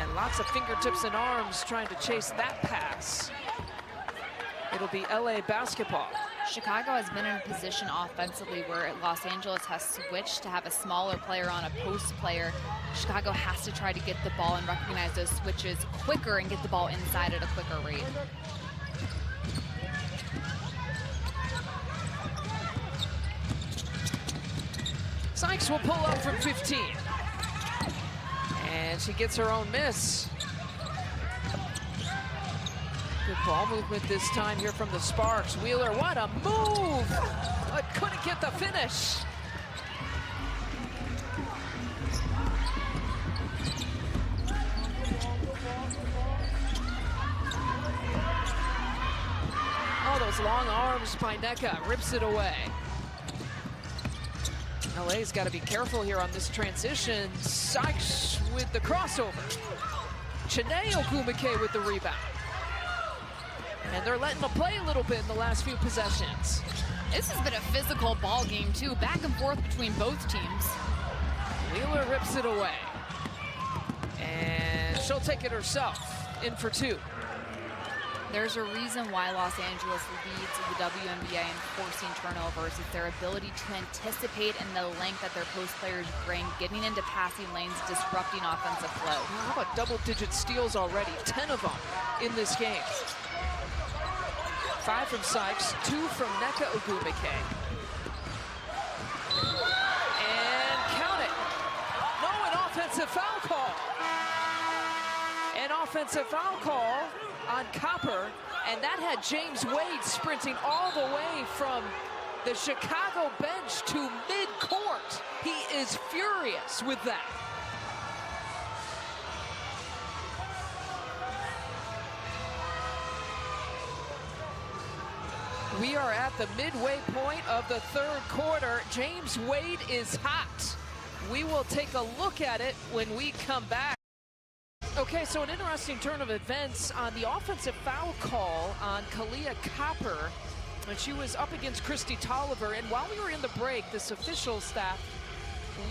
And lots of fingertips and arms trying to chase that pass. It'll be LA basketball. Chicago has been in a position offensively where Los Angeles has switched to have a smaller player on a post player. Chicago has to try to get the ball and recognize those switches quicker and get the ball inside at a quicker rate. Sykes will pull up from 15. And she gets her own miss. Good ball movement this time here from the Sparks. Wheeler, what a move! But couldn't get the finish. Oh, those long arms by Nneka, rips it away. LA's got to be careful here on this transition. Sykes with the crossover. Chiney Ogwumike with the rebound. And they're letting them play a little bit in the last few possessions. This has been a physical ball game too, back and forth between both teams. Wheeler rips it away. And she'll take it herself, in for 2. There's a reason why Los Angeles leads the WNBA in forcing turnovers. It's their ability to anticipate and the length that their post players bring, getting into passing lanes, disrupting offensive flow. How about double-digit steals already? 10 of them in this game. 5 from Sykes, 2 from Nneka Ogwumike. And count it. No, an offensive foul call. An offensive foul call on Copper, and that had James Wade sprinting all the way from the Chicago bench to mid-court. He is furious with that. We are at the midway point of the 3rd quarter. James Wade is hot. We will take a look at it when we come back. Okay, so an interesting turn of events on the offensive foul call on Kalia Copper. And she was up against Christy Tolliver. And while we were in the break, this official staff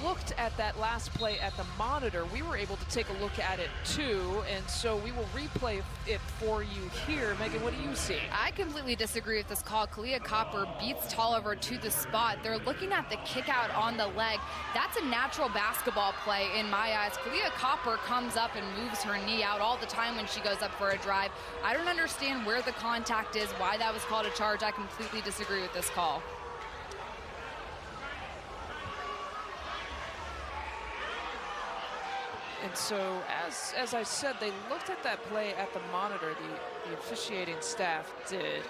looked at that last play at the monitor. We were able to take a look at it too, and so we will replay it for you here. Megan, what do you see? I completely disagree with this call. Kalia Copper beats Tolliver to the spot. They're looking at the kick out on the leg. That's a natural basketball play in my eyes. Kalia Copper comes up and moves her knee out all the time when she goes up for a drive. I don't understand where the contact is, why that was called a charge. I completely disagree with this call. And so, as I said, they looked at that play at the monitor, the officiating staff did,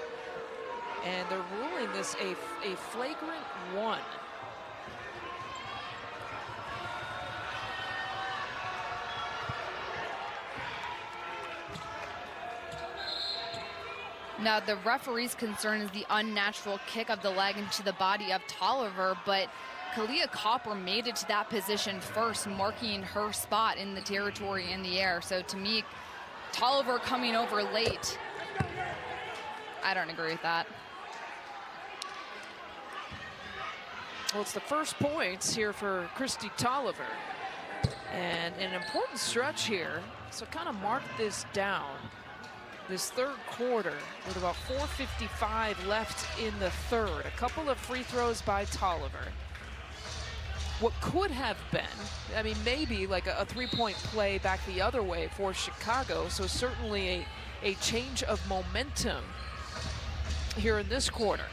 and they're ruling this a flagrant 1. Now, the referee's concern is the unnatural kick of the leg into the body of Tolliver, but Kalia Copper made it to that position first, marking her spot in the territory in the air. So to me, Tolliver coming over late, I don't agree with that. Well, it's the first points here for Christy Tolliver. And an important stretch here, so kind of mark this down. This 3rd quarter with about 4:55 left in the 3rd. A couple of free throws by Tolliver. What could have been, I mean, maybe like a 3-point play back the other way for Chicago. So certainly a change of momentum here in this quarter.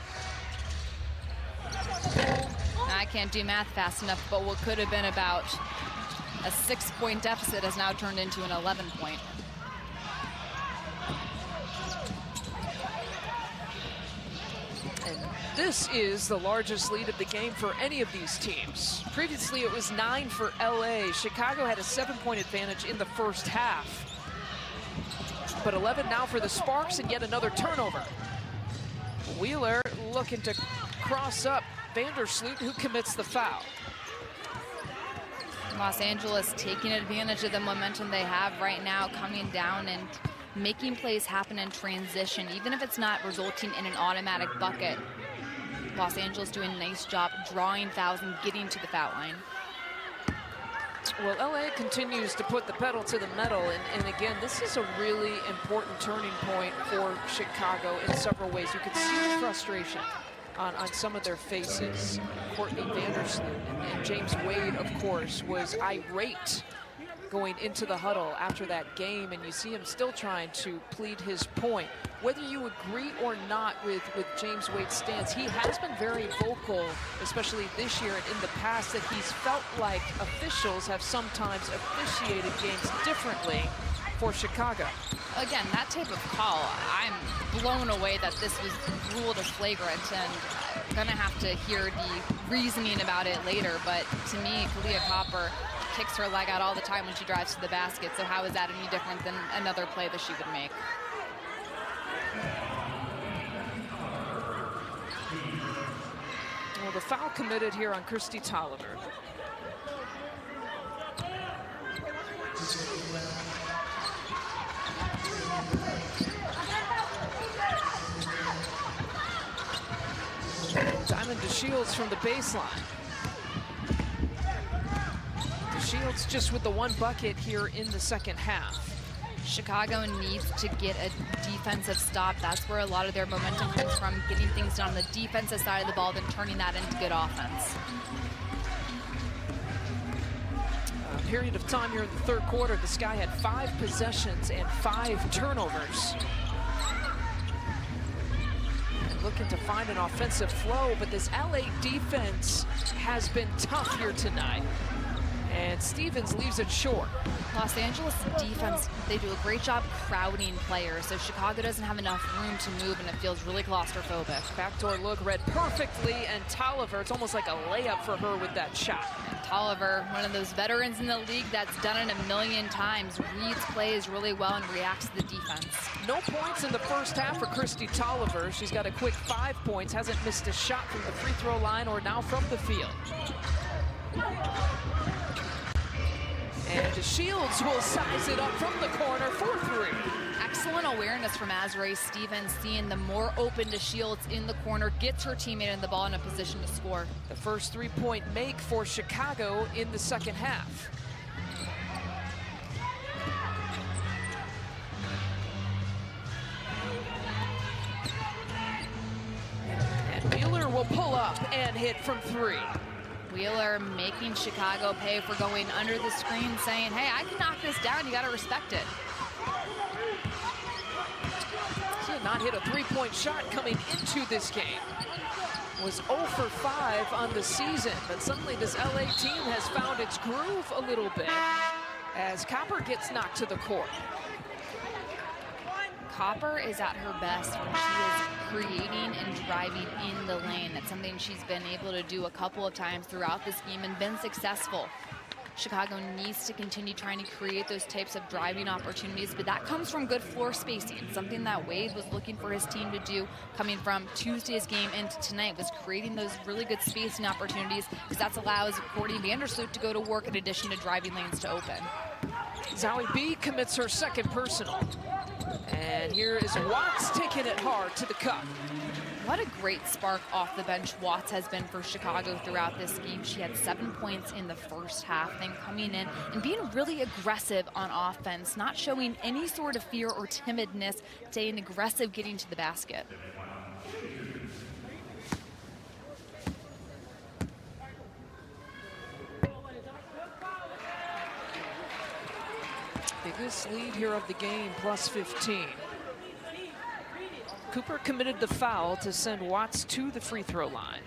I can't do math fast enough, but what could have been about A 6-point deficit has now turned into an 11-point. And this is the largest lead of the game for any of these teams. Previously, it was 9 for LA. Chicago had a 7-point advantage in the first half. But 11 now for the Sparks, and yet another turnover. Wheeler looking to cross up Vandersloot, who commits the foul. Los Angeles taking advantage of the momentum they have right now, coming down and making plays happen in transition, even if it's not resulting in an automatic bucket. Los Angeles doing a nice job drawing fouls and getting to the foul line. Well, LA continues to put the pedal to the metal, and again, this is a really important turning point for Chicago in several ways. You could see the frustration on some of their faces. Courtney Vandersloot and James Wade, of course, was irate going into the huddle after that game, and you see him still trying to plead his point. Whether you agree or not with James Wade's stance, he has been very vocal, especially this year and in the past, that he's felt like officials have sometimes officiated games differently for Chicago. Again, that type of call, I'm blown away that this was ruled as flagrant, and I'm gonna have to hear the reasoning about it later. But to me, Kalia Copper kicks her leg out all the time when she drives to the basket, so how is that any different than another play that she would make? Well, the foul committed here on Kristi Tolliver. Diamond DeShields from the baseline. DeShields just with the one bucket here in the second half. Chicago needs to get a defensive stop. That's where a lot of their momentum comes from, getting things done on the defensive side of the ball, then turning that into good offense. A period of time here in the third quarter, the Sky had 5 possessions and 5 turnovers. And looking to find an offensive flow, but this LA defense has been tough here tonight. And Stevens leaves it short. Los Angeles defense, they do a great job crowding players, so Chicago doesn't have enough room to move, and it feels really claustrophobic. Backdoor look read perfectly, and Tolliver, it's almost like a layup for her with that shot. And Tolliver, one of those veterans in the league that's done it a million times, reads plays really well and reacts to the defense. No points in the first half for Kristi Tolliver. She's got a quick 5 points, hasn't missed a shot from the free throw line or now from the field. And DeShields will size it up from the corner for 3. Excellent awareness from Azrae Stevens, seeing the more open DeShields in the corner, gets her teammate in the ball in a position to score. The first 3-point make for Chicago in the second half. And Wheeler will pull up and hit from 3. Wheeler making Chicago pay for going under the screen, saying, hey, I can knock this down, you gotta respect it. She had not hit a 3-point shot coming into this game. Was 0 for 5 on the season, but suddenly this LA team has found its groove a little bit as Copper gets knocked to the court. Copper is at her best when she is creating and driving in the lane. That's something she's been able to do a couple of times throughout this game and been successful. Chicago needs to continue trying to create those types of driving opportunities, but that comes from good floor spacing. Something that Wade was looking for his team to do coming from Tuesday's game into tonight was creating those really good spacing opportunities, because that allows Courtney Vandersloot to go to work in addition to driving lanes to open. Zoe B commits her second personal. And here is Watts taking it hard to the cup. What a great spark off the bench Watts has been for Chicago throughout this game. She had 7 points in the first half, then coming in and being really aggressive on offense, not showing any sort of fear or timidness, staying aggressive, getting to the basket. Biggest lead here of the game, plus 15. Cooper committed the foul to send Watts to the free throw line.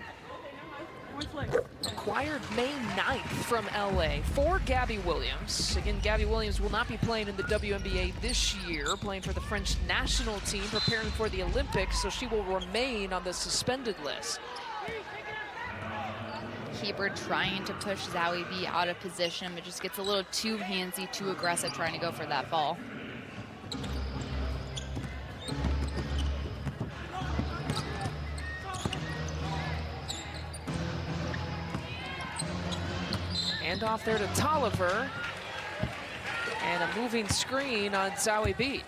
Acquired May 9th from LA for Gabby Williams. Again, Gabby Williams will not be playing in the WNBA this year, playing for the French national team, preparing for the Olympics, so she will remain on the suspended list. Hebert trying to push Zoe B out of position, but just gets a little too handsy, too aggressive trying to go for that ball. Hand off there to Tolliver. And a moving screen on Zoe B.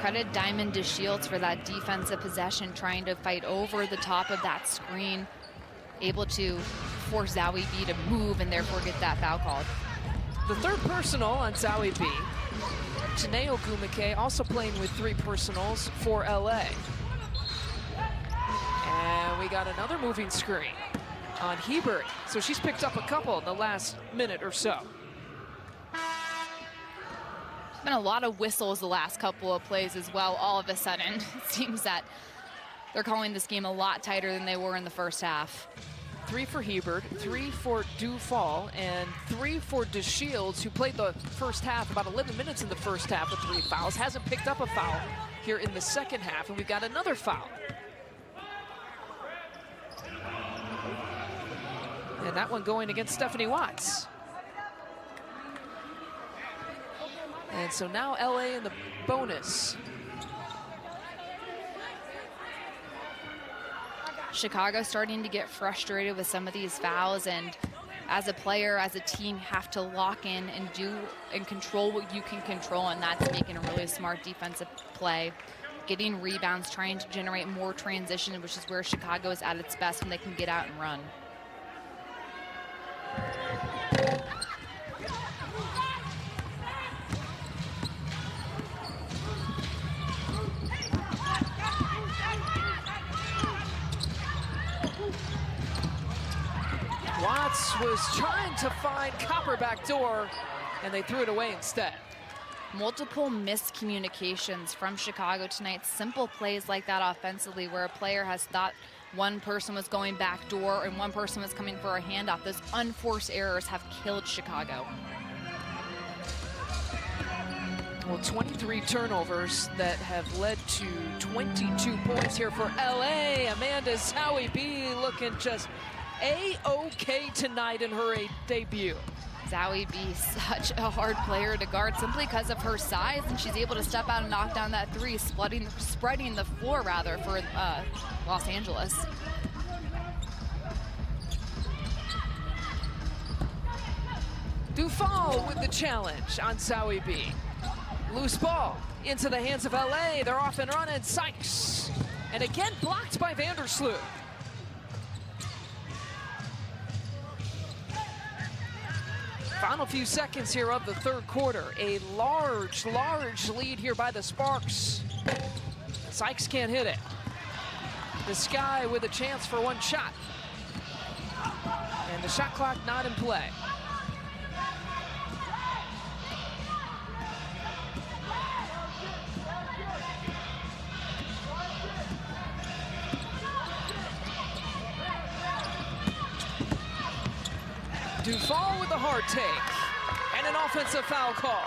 Credit Diamond DeShields for that defensive possession, trying to fight over the top of that screen, able to force Zoe B to move and therefore get that foul called. The third personal on Zoe B. Janae Ogumike also playing with 3 personals for LA. And we got another moving screen on Hebert. So she's picked up a couple in the last minute or so. Been a lot of whistles the last couple of plays as well. All of a sudden, it seems that they're calling this game a lot tighter than they were in the first half. 3 for Hebert, 3 for Dufall, and 3 for DeShields, who played the first half, about 11 minutes in the first half with 3 fouls. Hasn't picked up a foul here in the second half, and we've got another foul. And that one going against Stephanie Watts. And so now LA in the bonus. Chicago starting to get frustrated with some of these fouls, and as a player, as a team, have to lock in and do and control what you can control, and that's making a really smart defensive play, getting rebounds, trying to generate more transition, which is where Chicago is at its best when they can get out and run. Watts was trying to find Copper back door, and they threw it away instead. Multiple miscommunications from Chicago tonight. Simple plays like that offensively, where a player has thought one person was going back door and one person was coming for a handoff. Those unforced errors have killed Chicago. Well, 23 turnovers that have led to 22 points here for LA. Amanda Zoe B looking just A-OK tonight in her debut. Zoe B, such a hard player to guard simply because of her size, and she's able to step out and knock down that 3, spreading the floor rather for Los Angeles. Dufall with the challenge on Zoe B. Loose ball into the hands of LA. They're off and running. Sykes. And again blocked by Vandersloot. Final few seconds here of the third quarter. A large lead here by the Sparks. Sykes can't hit it. The Sky with a chance for one shot. And the shot clock not in play. Dufall with a hard take and an offensive foul call.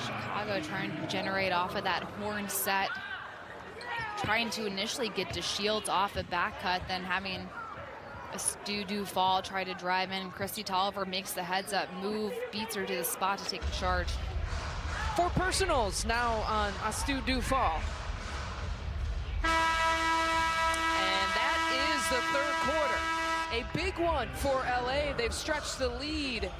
Chicago trying to generate off of that horn set, trying to initially get DeShields off a back cut, then having a Stu Dufall try to drive in. Christy Tolliver makes the heads up move, beats her to the spot to take the charge. 4 personals now on Stu Dufall. And that is the third quarter. A big one for LA. They've stretched the lead.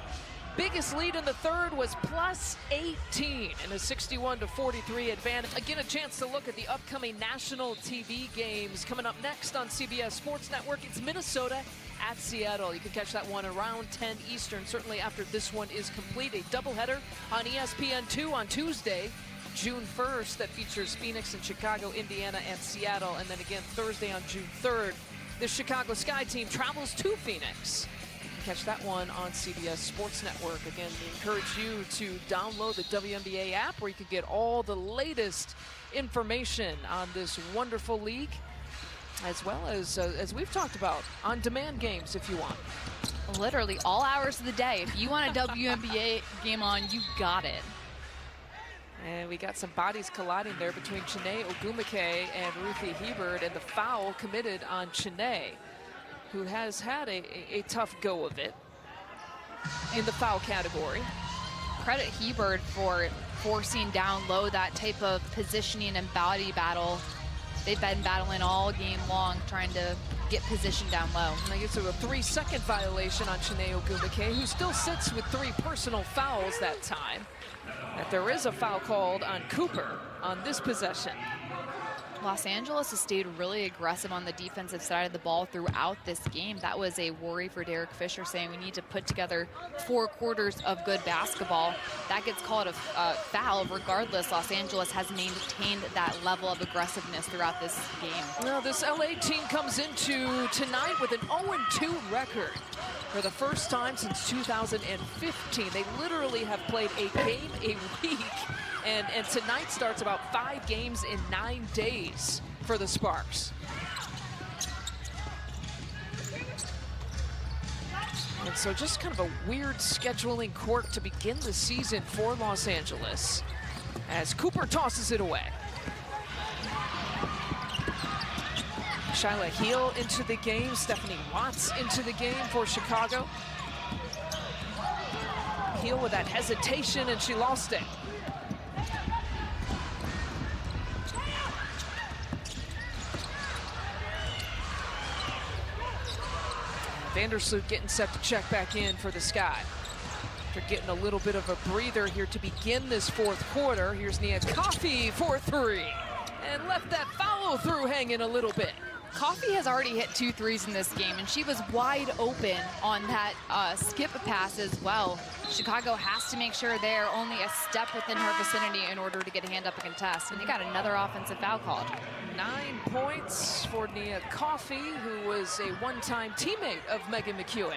Biggest lead in the third was plus 18 in a 61-43 advantage. Again, a chance to look at the upcoming national TV games coming up next on CBS Sports Network. It's Minnesota at Seattle. You can catch that one around 10 Eastern, certainly after this one is complete. A doubleheader on ESPN2 on Tuesday, June 1st, that features Phoenix and Chicago, Indiana, and Seattle. And then again Thursday on June 3rd, the Chicago Sky team travels to Phoenix. You can catch that one on CBS Sports Network. Again, we encourage you to download the WNBA app, where you can get all the latest information on this wonderful league. as well as we've talked about, on-demand games if you want. Literally all hours of the day. If you want a WNBA game on, you got it. And we got some bodies colliding there between Chiney Ogwumike and Ruthie Hebert, and the foul committed on Chiney, who has had a tough go of it in the foul category. Credit Hebert for forcing down low that type of positioning and body battle. They've been battling all game long, trying to get position down low. And I guess it was a 3-second violation on Chiney Ogwumike, who still sits with 3 personal fouls that time. That there is a foul called on Cooper on this possession. Los Angeles has stayed really aggressive on the defensive side of the ball throughout this game. That was a worry for Derek Fisher, saying we need to put together 4 quarters of good basketball. That gets called a foul. Regardless, Los Angeles has maintained that level of aggressiveness throughout this game. Now this LA team comes into tonight with an 0-2 record. For the first time since 2015, they literally have played a game a week. And tonight starts about 5 games in 9 days for the Sparks. And so just kind of a weird scheduling quirk to begin the season for Los Angeles as Cooper tosses it away. Shyla Heel into the game, Stephanie Watts into the game for Chicago. Heel with that hesitation, and she lost it. Vandersloot getting set to check back in for the Sky. They're getting a little bit of a breather here to begin this 4th quarter. Here's Nia Coffey for 3, and left that follow through hanging a little bit. Coffey has already hit 2 threes in this game, and she was wide open on that skip pass as well. Chicago has to make sure they're only a step within her vicinity in order to get a hand up and contest, and they got another offensive foul called. 9 points for Nia Coffey, who was a one-time teammate of Megan McEwen.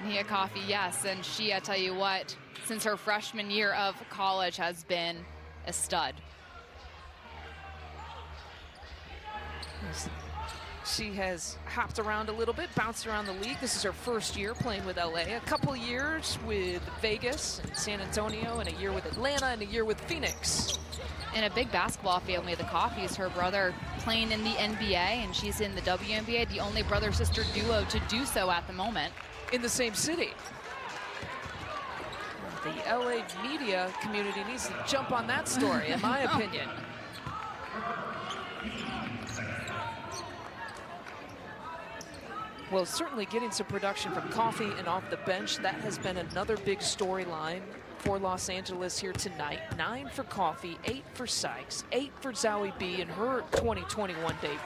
Nia Coffey, yes, and she, I tell you what, since her freshman year of college has been a stud. She has hopped around a little bit, bounced around the league. This is her first year playing with LA. A couple years with Vegas and San Antonio, and a year with Atlanta, and a year with Phoenix. And a big basketball family, the Coffeys. Her brother playing in the NBA, and she's in the WNBA, the only brother-sister duo to do so at the moment. In the same city. The LA media community needs to jump on that story, in my opinion. Well, certainly getting some production from Coffey and off the bench, that has been another big storyline for Los Angeles here tonight. 9 for Coffey, 8 for Sykes, 8 for Zoe B in her 2021 debut,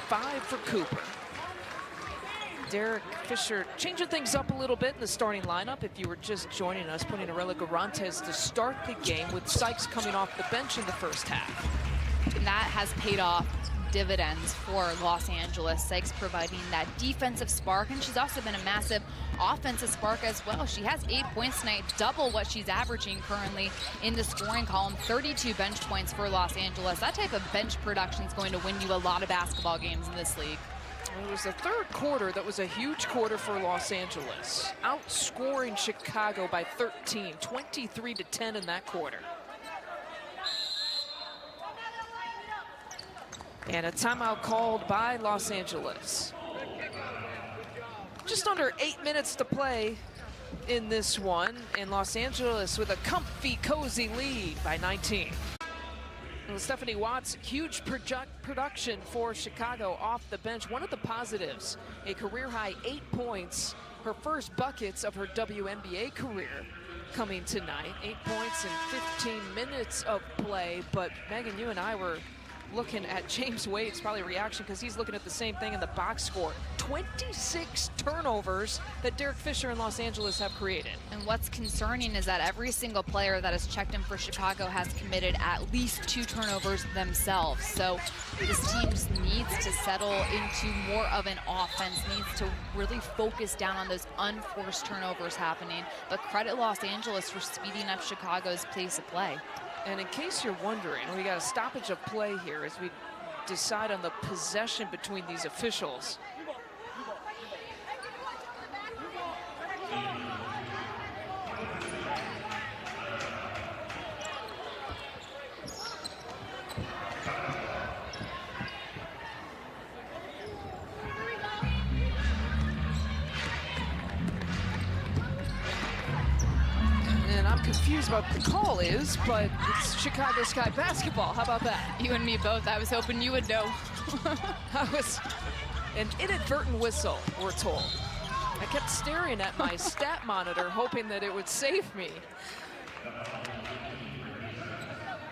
5 for Cooper. Derek Fisher changing things up a little bit in the starting lineup. If you were just joining us, putting Arella Garantes to start the game with Sykes coming off the bench in the first half. And that has paid off dividends for Los Angeles. Sykes providing that defensive spark, and she's also been a massive offensive spark as well. She has 8 points tonight, double what she's averaging currently in the scoring column. 32 bench points for Los Angeles. That type of bench production is going to win you a lot of basketball games in this league. It was the 3rd quarter that was a huge quarter for Los Angeles, outscoring Chicago by 13, 23-10 in that quarter. And a timeout called by Los Angeles. Just under 8 minutes to play in this one, and Los Angeles with a comfy, cozy lead by 19. Well, Stephanie Watts, huge production for Chicago off the bench. One of the positives, a career-high 8 points, her first buckets of her WNBA career coming tonight. 8 points in 15 minutes of play, but Megan, you and I were looking at James Wade's probably reaction because he's looking at the same thing in the box score. 26 turnovers that Derek Fisher and Los Angeles have created. And what's concerning is that every single player that has checked in for Chicago has committed at least 2 turnovers themselves. So this team just needs to settle into more of an offense, needs to really focus down on those unforced turnovers happening. But credit Los Angeles for speeding up Chicago's pace of play. And in case you're wondering, we got a stoppage of play here as we decide on the possession between these officials. Confused about what the call is, but it's Chicago Sky basketball. How about that? You and me both. I was hoping you would know. That was an inadvertent whistle, we're told. I kept staring at my stat monitor, hoping that it would save me.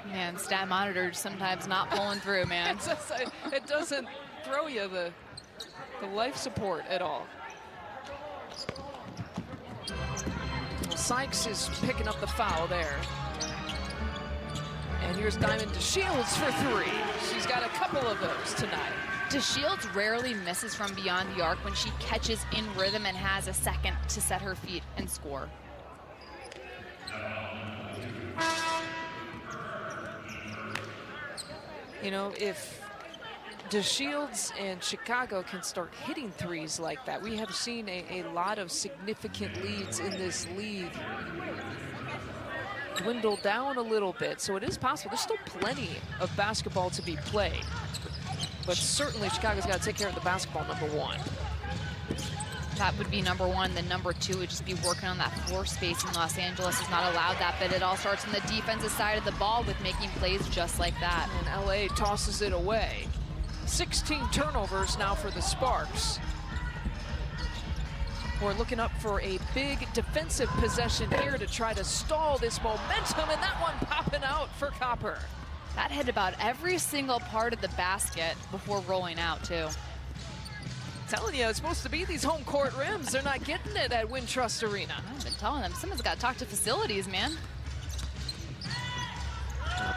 Man, stat monitor sometimes not pulling through, man. It doesn't throw you the life support at all. Sykes is picking up the foul there. And here's Diamond DeShields for three. She's got a couple of those tonight. DeShields rarely misses from beyond the arc when she catches in rhythm and has a second to set her feet and score. You know, if DeShields and Chicago can start hitting threes like that, we have seen a lot of significant leads in this league dwindle down a little bit. So it is possible. There's still plenty of basketball to be played. But certainly Chicago's got to take care of the basketball, number one. That would be number one. Then number two would just be working on that floor spacing. Los Angeles has not allowed that, but it all starts on the defensive side of the ball with making plays just like that. And LA tosses it away. 16 turnovers now for the Sparks. We're looking up for a big defensive possession here to try to stall this momentum, and that one popping out for Copper. That hit about every single part of the basket before rolling out, too. Telling you, it's supposed to be these home court rims. They're not getting it at Wintrust Arena. I've been telling them, someone's got to talk to facilities, man.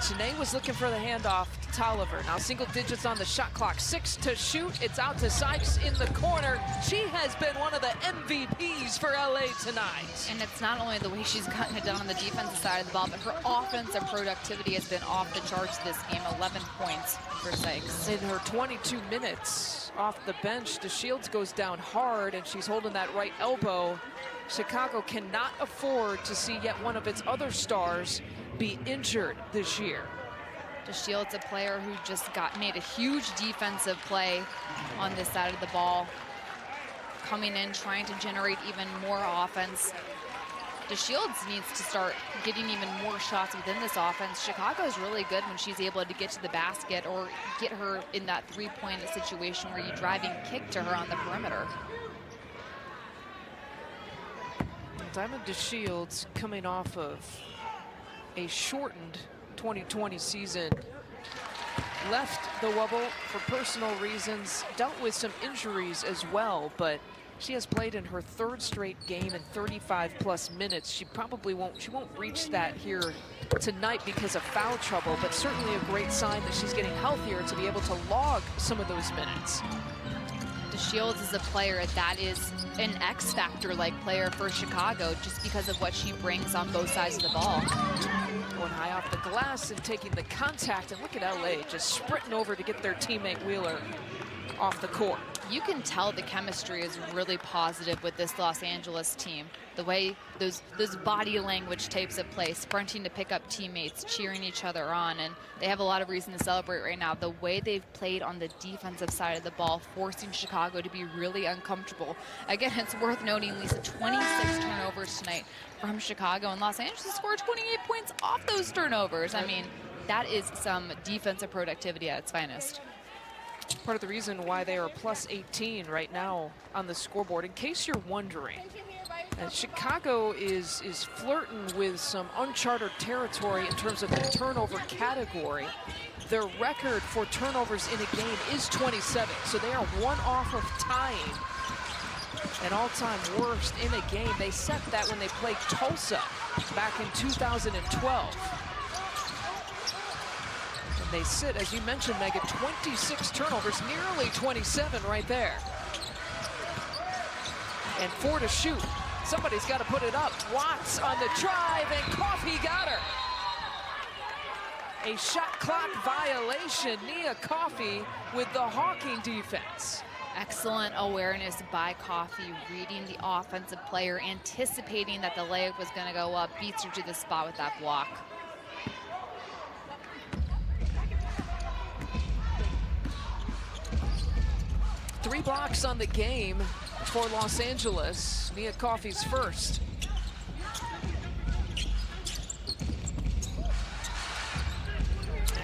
Chene was looking for the handoff to Tolliver. Now single digits on the shot clock. 6 to shoot. It's out to Sykes in the corner. She has been one of the MVPs for LA tonight. And it's not only the way she's gotten it done on the defensive side of the ball, but her offensive productivity has been off the charts this game. 11 points for Sykes. In her 22 minutes off the bench, DeShields goes down hard, and she's holding that right elbow. Chicago cannot afford to see yet one of its other stars be injured this year. DeShields, a player who just made a huge defensive play on this side of the ball, coming in trying to generate even more offense. DeShields needs to start getting even more shots within this offense. Chicago is really good when she's able to get to the basket or get her in that three-point situation where you drive and kick to her on the perimeter. Diamond DeShields coming off of a shortened 2020 season, left the Wubble for personal reasons, dealt with some injuries as well, but she has played in her third straight game in 35+ minutes. She won't reach that here tonight because of foul trouble, but certainly a great sign that she's getting healthier to be able to log some of those minutes. DeShields is a player that is an X-factor-like player for Chicago just because of what she brings on both sides of the ball. Going high off the glass and taking the contact, and look at LA just sprinting over to get their teammate Wheeler off the court. You can tell the chemistry is really positive with this Los Angeles team. The way those body language takes of play, sprinting to pick up teammates, cheering each other on, and they have a lot of reason to celebrate right now. The way they've played on the defensive side of the ball, forcing Chicago to be really uncomfortable. Again, it's worth noting, Lisa, 26 turnovers tonight from Chicago, and Los Angeles scored 28 points off those turnovers. I mean, that is some defensive productivity at its finest. Part of the reason why they are plus 18 right now on the scoreboard, in case you're wondering. And Chicago is flirting with some uncharted territory in terms of the turnover category. Their record for turnovers in a game is 27, so they are one off of tying an all-time worst in a game. They set that when they played Tulsa back in 2012. They sit, as you mentioned, Megan, 26 turnovers, nearly 27 right there. And 4 to shoot. Somebody's got to put it up. Watts on the drive, and Coffey got her. a shot clock violation. Nia Coffey with the hawking defense. Excellent awareness by Coffey, reading the offensive player, anticipating that the layup was going to go up, beats her to the spot with that block. Three blocks on the game for Los Angeles. Nia Coffey's first.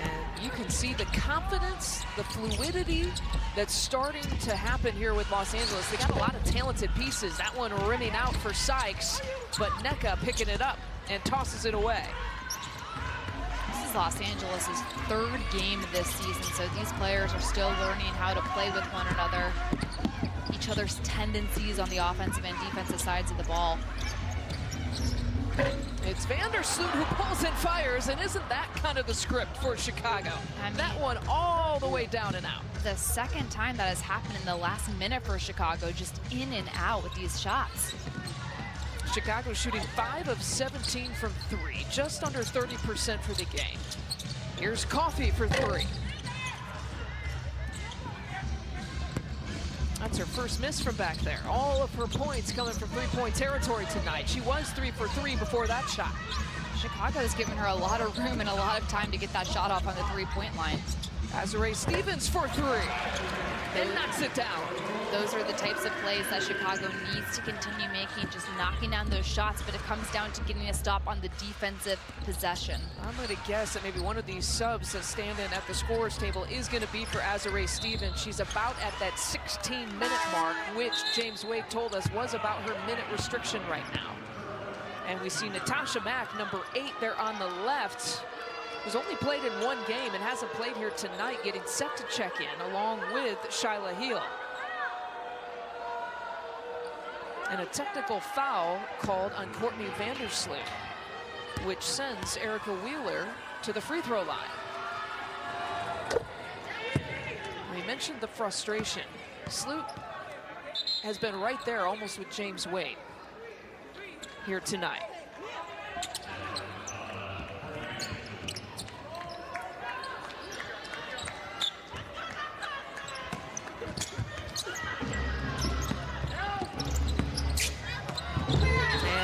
And you can see the confidence, the fluidity that's starting to happen here with Los Angeles. They got a lot of talented pieces. That one rimming out for Sykes, but Nneka picking it up and tosses it away. This is Los Angeles' third game this season, so these players are still learning how to play with one another, each other's tendencies on the offensive and defensive sides of the ball. It's Vandersloot who pulls and fires, and isn't that kind of the script for Chicago? I mean, that one all the way down and out. The second time that has happened in the last minute for Chicago, just in and out with these shots. Chicago shooting 5 of 17 from 3, just under 30% for the game. Here's Coffey for 3. That's her first miss from back there. All of her points coming from three-point territory tonight. She was 3 for 3 before that shot. Chicago has given her a lot of room and a lot of time to get that shot off on the three-point line. Azurá Stevens for 3, and knocks it down. Those are the types of plays that Chicago needs to continue making, just knocking down those shots, but it comes down to getting a stop on the defensive possession. I'm going to guess that maybe one of these subs that stand in at the scorer's table is going to be for Azurá Stevens. She's about at that 16-minute mark, which James Wade told us was about her minute restriction right now. And we see Natasha Mack, number 8 there on the left, who's only played in 1 game and hasn't played here tonight, getting set to check in along with Shyla Heel. And a technical foul called on Courtney Vandersloot, which sends Erica Wheeler to the free throw line. We mentioned the frustration. Sloot has been right there almost with James Wade here tonight.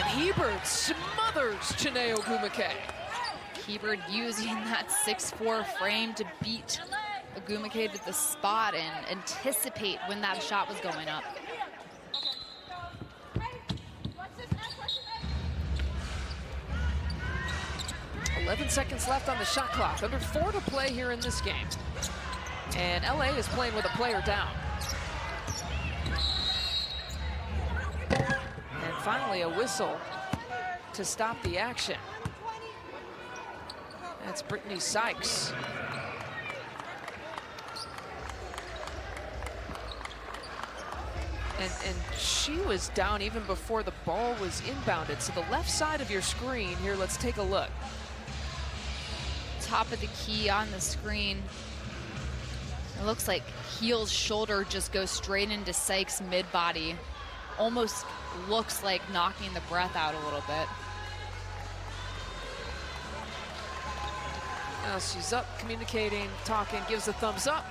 Hebert smothers Chiney Ogwumike. Hebert using that 6'4" frame to beat Ogwumike to the spot and anticipate when that shot was going up. Okay. 11 seconds left on the shot clock. Under 4 to play here in this game. And LA is playing with a player down. And finally a whistle to stop the action. That's Brittany Sykes. And she was down even before the ball was inbounded. So the left side of your screen here, let's take a look. Top of the key on the screen. It looks like Heel's shoulder just goes straight into Sykes' mid-body. Almost looks like knocking the breath out a little bit. Now she's up, communicating, talking, gives a thumbs up.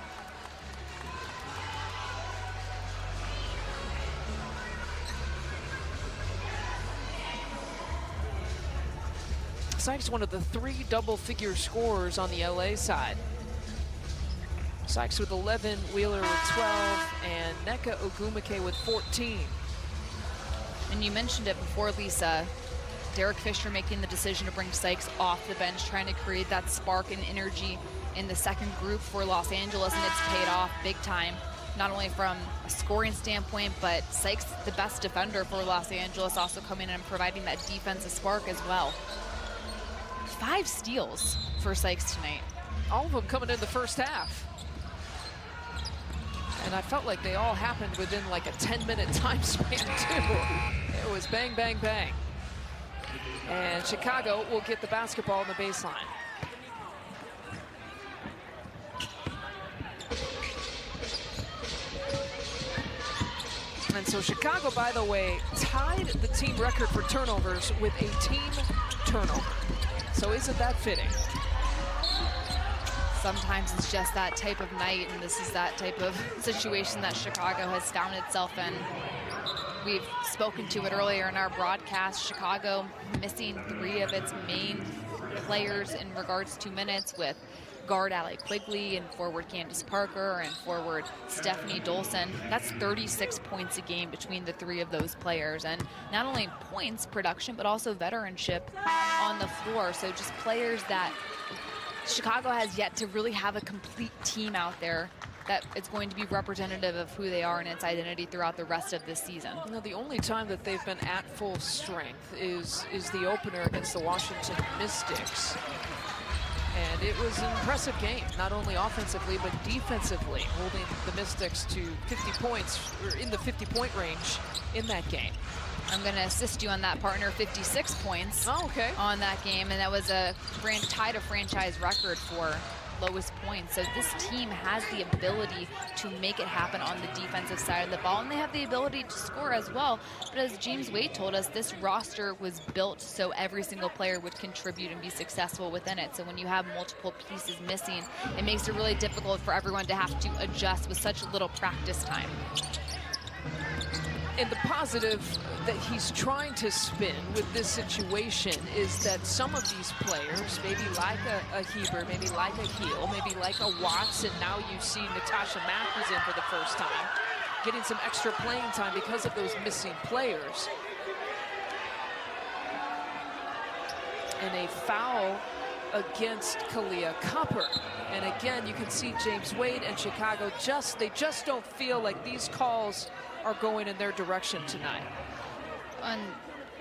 Sykes, one of the 3 double-figure scorers on the LA side. Sykes with 11, Wheeler with 12, and Nneka Ogwumike with 14. And you mentioned it before, Lisa. Derek Fisher making the decision to bring Sykes off the bench, trying to create that spark and energy in the second group for Los Angeles, and it's paid off big time, not only from a scoring standpoint, but Sykes, the best defender for Los Angeles, also coming in and providing that defensive spark as well. 5 steals for Sykes tonight. All of them coming in the first half. And I felt like they all happened within like a 10-minute time span too. It was bang, bang, bang. And Chicago will get the basketball on the baseline. And so Chicago, by the way, tied the team record for turnovers with a team turnover. So isn't that fitting? sometimes it's just that type of night, and this is that type of situation that Chicago has found itself in. We've spoken to it earlier in our broadcast. Chicago missing 3 of its main players in regards to minutes, with guard Allie Quigley and forward Candace Parker and forward Stephanie Dolson. That's 36 points a game between the 3 of those players, and not only points production but also veteranship on the floor. So just players that Chicago has yet to really have a complete team out there that it's going to be representative of who they are and its identity throughout the rest of this season. You know, the only time that they've been at full strength is the opener against the Washington Mystics. And it was an impressive game, not only offensively but defensively, holding the Mystics to 50 points, or in the 50-point range in that game. I'm going to assist you on that, partner. 56 points on that game, and that was tied a franchise record for lowest points. So this team has the ability to make it happen on the defensive side of the ball, and they have the ability to score as well. But as James Wade told us, this roster was built so every single player would contribute and be successful within it. So when you have multiple pieces missing, it makes it really difficult for everyone to have to adjust with such little practice time. And the positive that he's trying to spin with this situation is that some of these players, maybe like a Heber, maybe like a Heel, maybe like a Watts, and now you see Natasha Matthews in for the first time, getting some extra playing time because of those missing players. And a foul against Kalia Copper. And again, you can see James Wade and Chicago they just don't feel like these calls are going in their direction tonight. On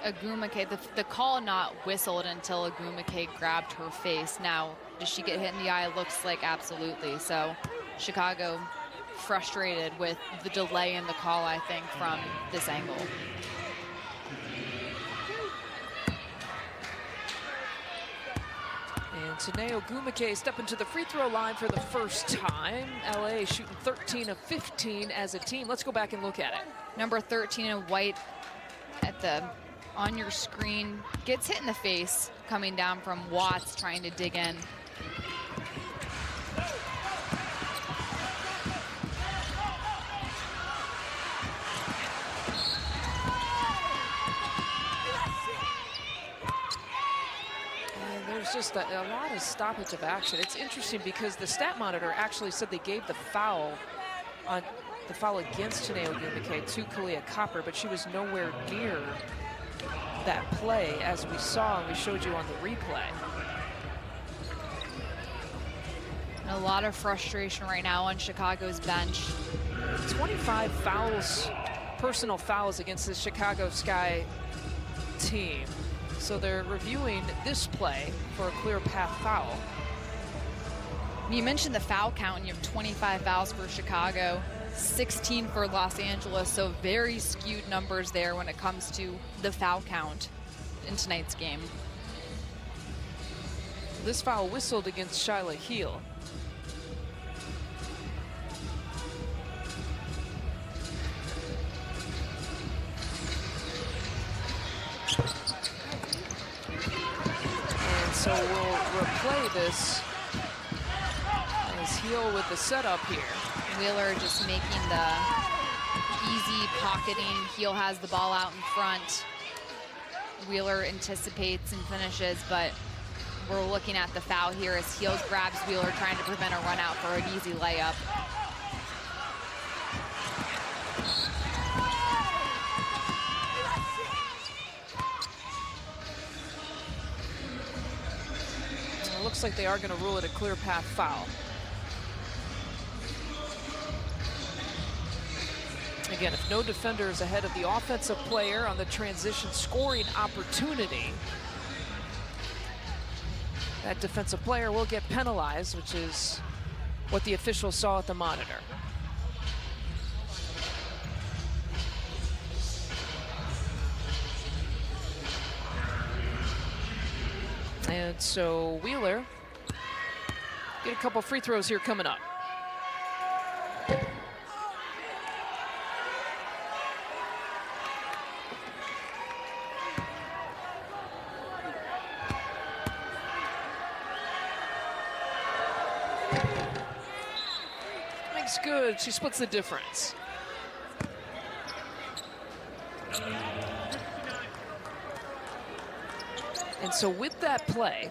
Agumake, the call not whistled until Agumake grabbed her face. Now, does she get hit in the eye? Looks like absolutely. So Chicago frustrated with the delay in the call, I think, from this angle. And Taneo Agumake stepping to the free throw line for the first time. LA shooting 13 of 15 as a team. Let's go back and look at it. Number 13 in white on your screen gets hit in the face coming down from Watts trying to dig in. There's just a lot of stoppage of action. It's interesting because the stat monitor actually said they gave the foul against Taneo Agumake to Kalia Copper, but she was nowhere near that play, as we saw and we showed you on the replay. A lot of frustration right now on Chicago's bench. 25 fouls, personal fouls against the Chicago Sky team. So they're reviewing this play for a clear path foul. You mentioned the foul count, and you have 25 fouls for Chicago, 16 for Los Angeles, so very skewed numbers there when it comes to the foul count in tonight's game. This foul whistled against Shyla Heel. And so we'll replay this as Heel with the setup here. Wheeler just making the easy pocketing. Heel has the ball out in front. Wheeler anticipates and finishes, but we're looking at the foul here as Heel grabs Wheeler, trying to prevent a run out for an easy layup. It looks like they are going to rule it a clear path foul. Again, if no defender is ahead of the offensive player on the transition scoring opportunity, that defensive player will get penalized, which is what the officials saw at the monitor. And so Wheeler get a couple free throws here coming up. Makes good. She splits the difference. And so with that play,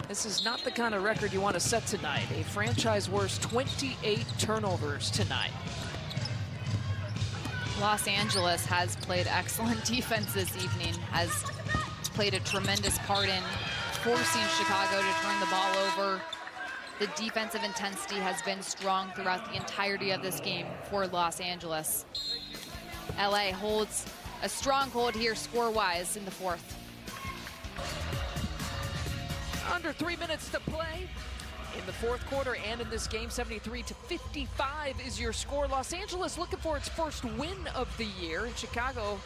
this is not the kind of record you want to set tonight. A franchise worst 28 turnovers tonight. Los Angeles has played excellent defense this evening, has played a tremendous part in forcing Chicago to turn the ball over. The defensive intensity has been strong throughout the entirety of this game for Los Angeles. LA holds a stronghold here score-wise in the fourth. Under 3 minutes to play in the fourth quarter and in this game. 73-55 is your score. Los Angeles looking for its first win of the year. In Chicago,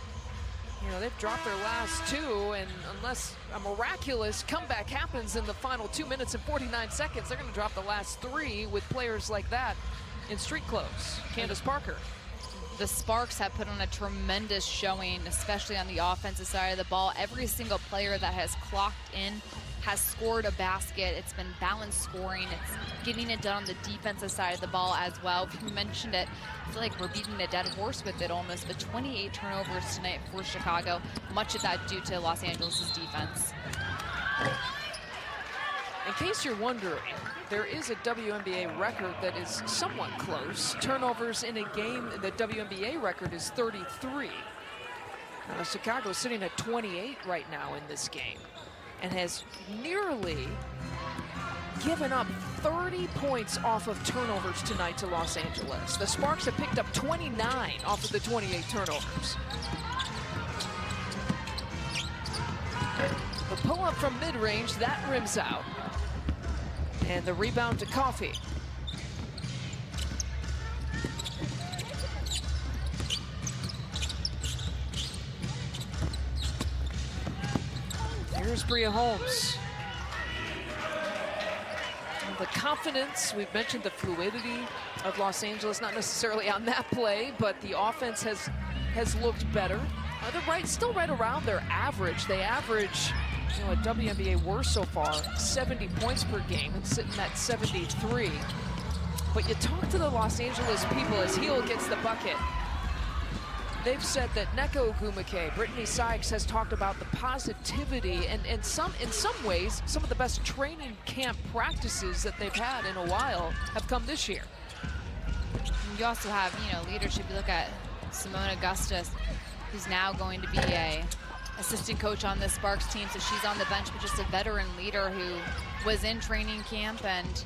you know, they've dropped their last two, and unless a miraculous comeback happens in the final 2 minutes and 49 seconds, they're going to drop the last three with players like that in street clothes. Candace Parker. The Sparks have put on a tremendous showing, especially on the offensive side of the ball. Every single player that has clocked in has scored a basket. It's been balanced scoring. It's getting it done on the defensive side of the ball as well. You mentioned it. I feel like we're beating a dead horse with it almost. The 28 turnovers tonight for Chicago. Much of that due to Los Angeles' defense. In case you're wondering, there is a WNBA record that is somewhat close. Turnovers in a game, the WNBA record is 33. Chicago's sitting at 28 right now in this game, and has nearly given up 30 points off of turnovers tonight to Los Angeles. The Sparks have picked up 29 off of the 28 turnovers. The pull-up from mid-range, that rims out. And the rebound to Coffey. Here's Bria Holmes. And the confidence, we've mentioned the fluidity of Los Angeles, not necessarily on that play, but the offense has looked better. They're still right around their average. They average, you know, a WNBA worst so far, 70 points per game, and sitting at 73. But you talk to the Los Angeles people as Heel gets the bucket. They've said that Nneka Ogwumike, Brittany Sykes has talked about the positivity and in some ways, some of the best training camp practices that they've had in a while have come this year. You also have, you know, leadership. You look at Simone Augustus, who's now going to be a assistant coach on the Sparks team, so she's on the bench, but just a veteran leader who was in training camp and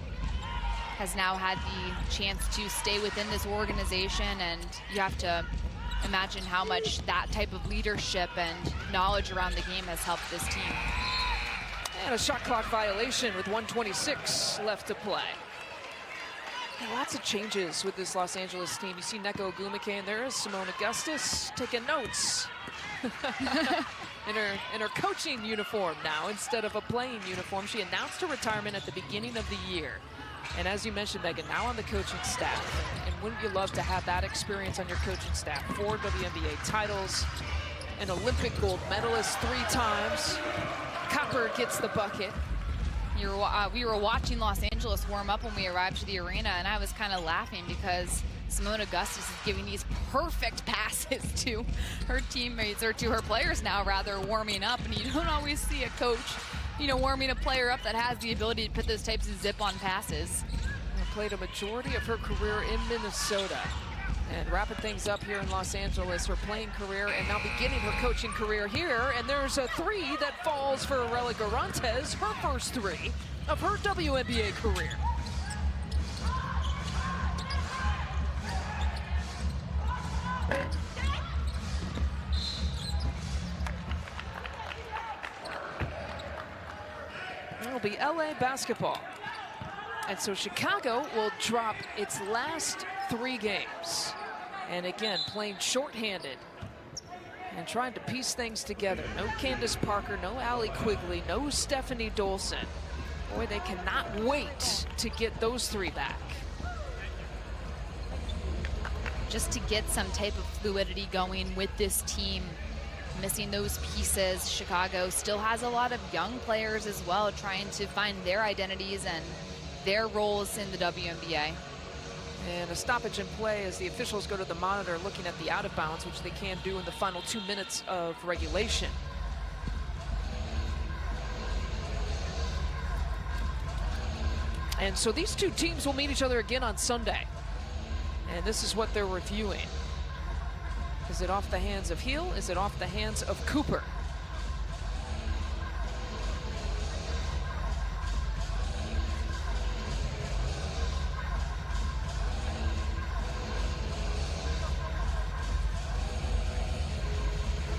has now had the chance to stay within this organization. And you have to imagine how much that type of leadership and knowledge around the game has helped this team. And a shot clock violation with 1:26 left to play. And lots of changes with this Los Angeles team. You see Nneka Ogwumike, and there is Simone Augustus taking notes. in her coaching uniform now instead of a playing uniform. She announced her retirement at the beginning of the year. And as you mentioned, Megan, now on the coaching staff. And wouldn't you love to have that experience on your coaching staff? 4 WNBA titles, an Olympic gold medalist 3 times. Copper gets the bucket. We were watching Los Angeles warm up when we arrived to the arena, and I was kind of laughing because Simone Augustus is giving these perfect passes to her teammates, or to her players now rather, warming up. And you don't always see a coach, you know, warming a player up that has the ability to put those types of zip-on passes. Played a majority of her career in Minnesota, and wrapping things up here in Los Angeles, her playing career, and now beginning her coaching career here. And there's a 3 that falls for Arella Garantes, her first 3 of her WNBA career. It'll be LA basketball. And so Chicago will drop its last 3 games. And again, playing shorthanded and trying to piece things together. No Candace Parker, no Allie Quigley, no Stephanie Dolson. Boy, they cannot wait to get those 3 back. Just to get some type of fluidity going with this team. Missing those pieces. Chicago still has a lot of young players as well, trying to find their identities and their roles in the WNBA. And a stoppage in play as the officials go to the monitor looking at the out of bounds, which they can do in the final 2 minutes of regulation. And so these two teams will meet each other again on Sunday. And this is what they're reviewing. Is it off the hands of Heel? Is it off the hands of Cooper?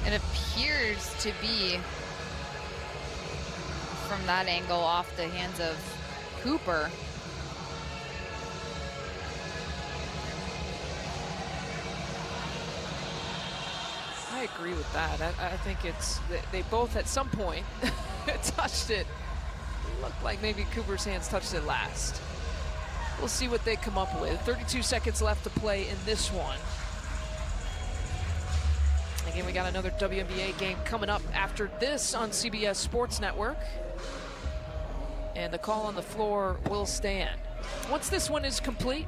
It appears to be, from that angle, off the hands of Cooper. I agree with that. I think it's, they both at some point touched it. Looked like maybe Cooper's hands touched it last. We'll see what they come up with. 32 seconds left to play in this one. Again, we got another WNBA game coming up after this on CBS Sports Network. And the call on the floor will stand. Once this one is complete,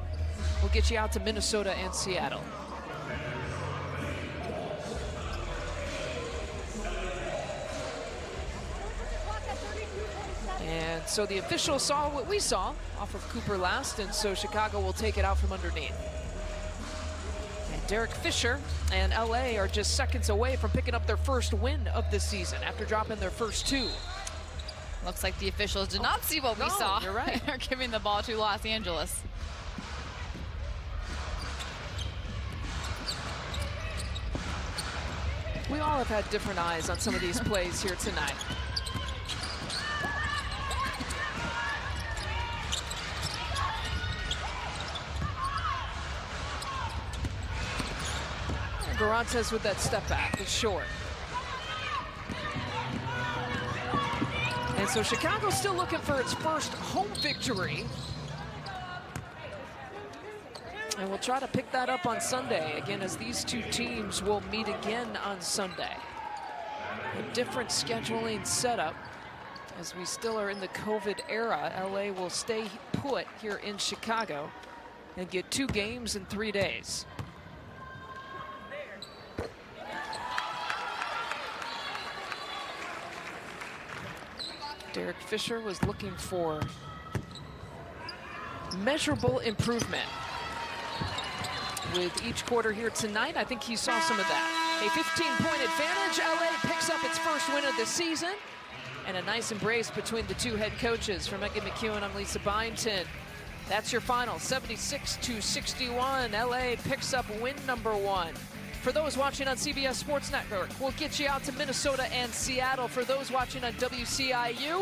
we'll get you out to Minnesota and Seattle. And so the officials saw what we saw off of Cooper last, and so Chicago will take it out from underneath. Derek Fisher and LA are just seconds away from picking up their first win of the season after dropping their first two. Looks like the officials did not see what we saw. You're right. They're giving the ball to Los Angeles. We all have had different eyes on some of these plays here tonight. Garantes with that step back, it's short. And so Chicago's still looking for its first home victory. And we'll try to pick that up on Sunday, again, as these two teams will meet again on Sunday. A different scheduling setup, as we still are in the COVID era. LA will stay put here in Chicago and get 2 games in 3 days. Derek Fisher was looking for measurable improvement with each quarter here tonight. I think he saw some of that. A 15-point advantage. LA picks up its first win of the season. And a nice embrace between the two head coaches. For Megan McEwen, I'm Lisa Byington. That's your final, 76-61. LA picks up win number 1. For those watching on CBS Sports Network, we'll get you out to Minnesota and Seattle. For those watching on WCIU,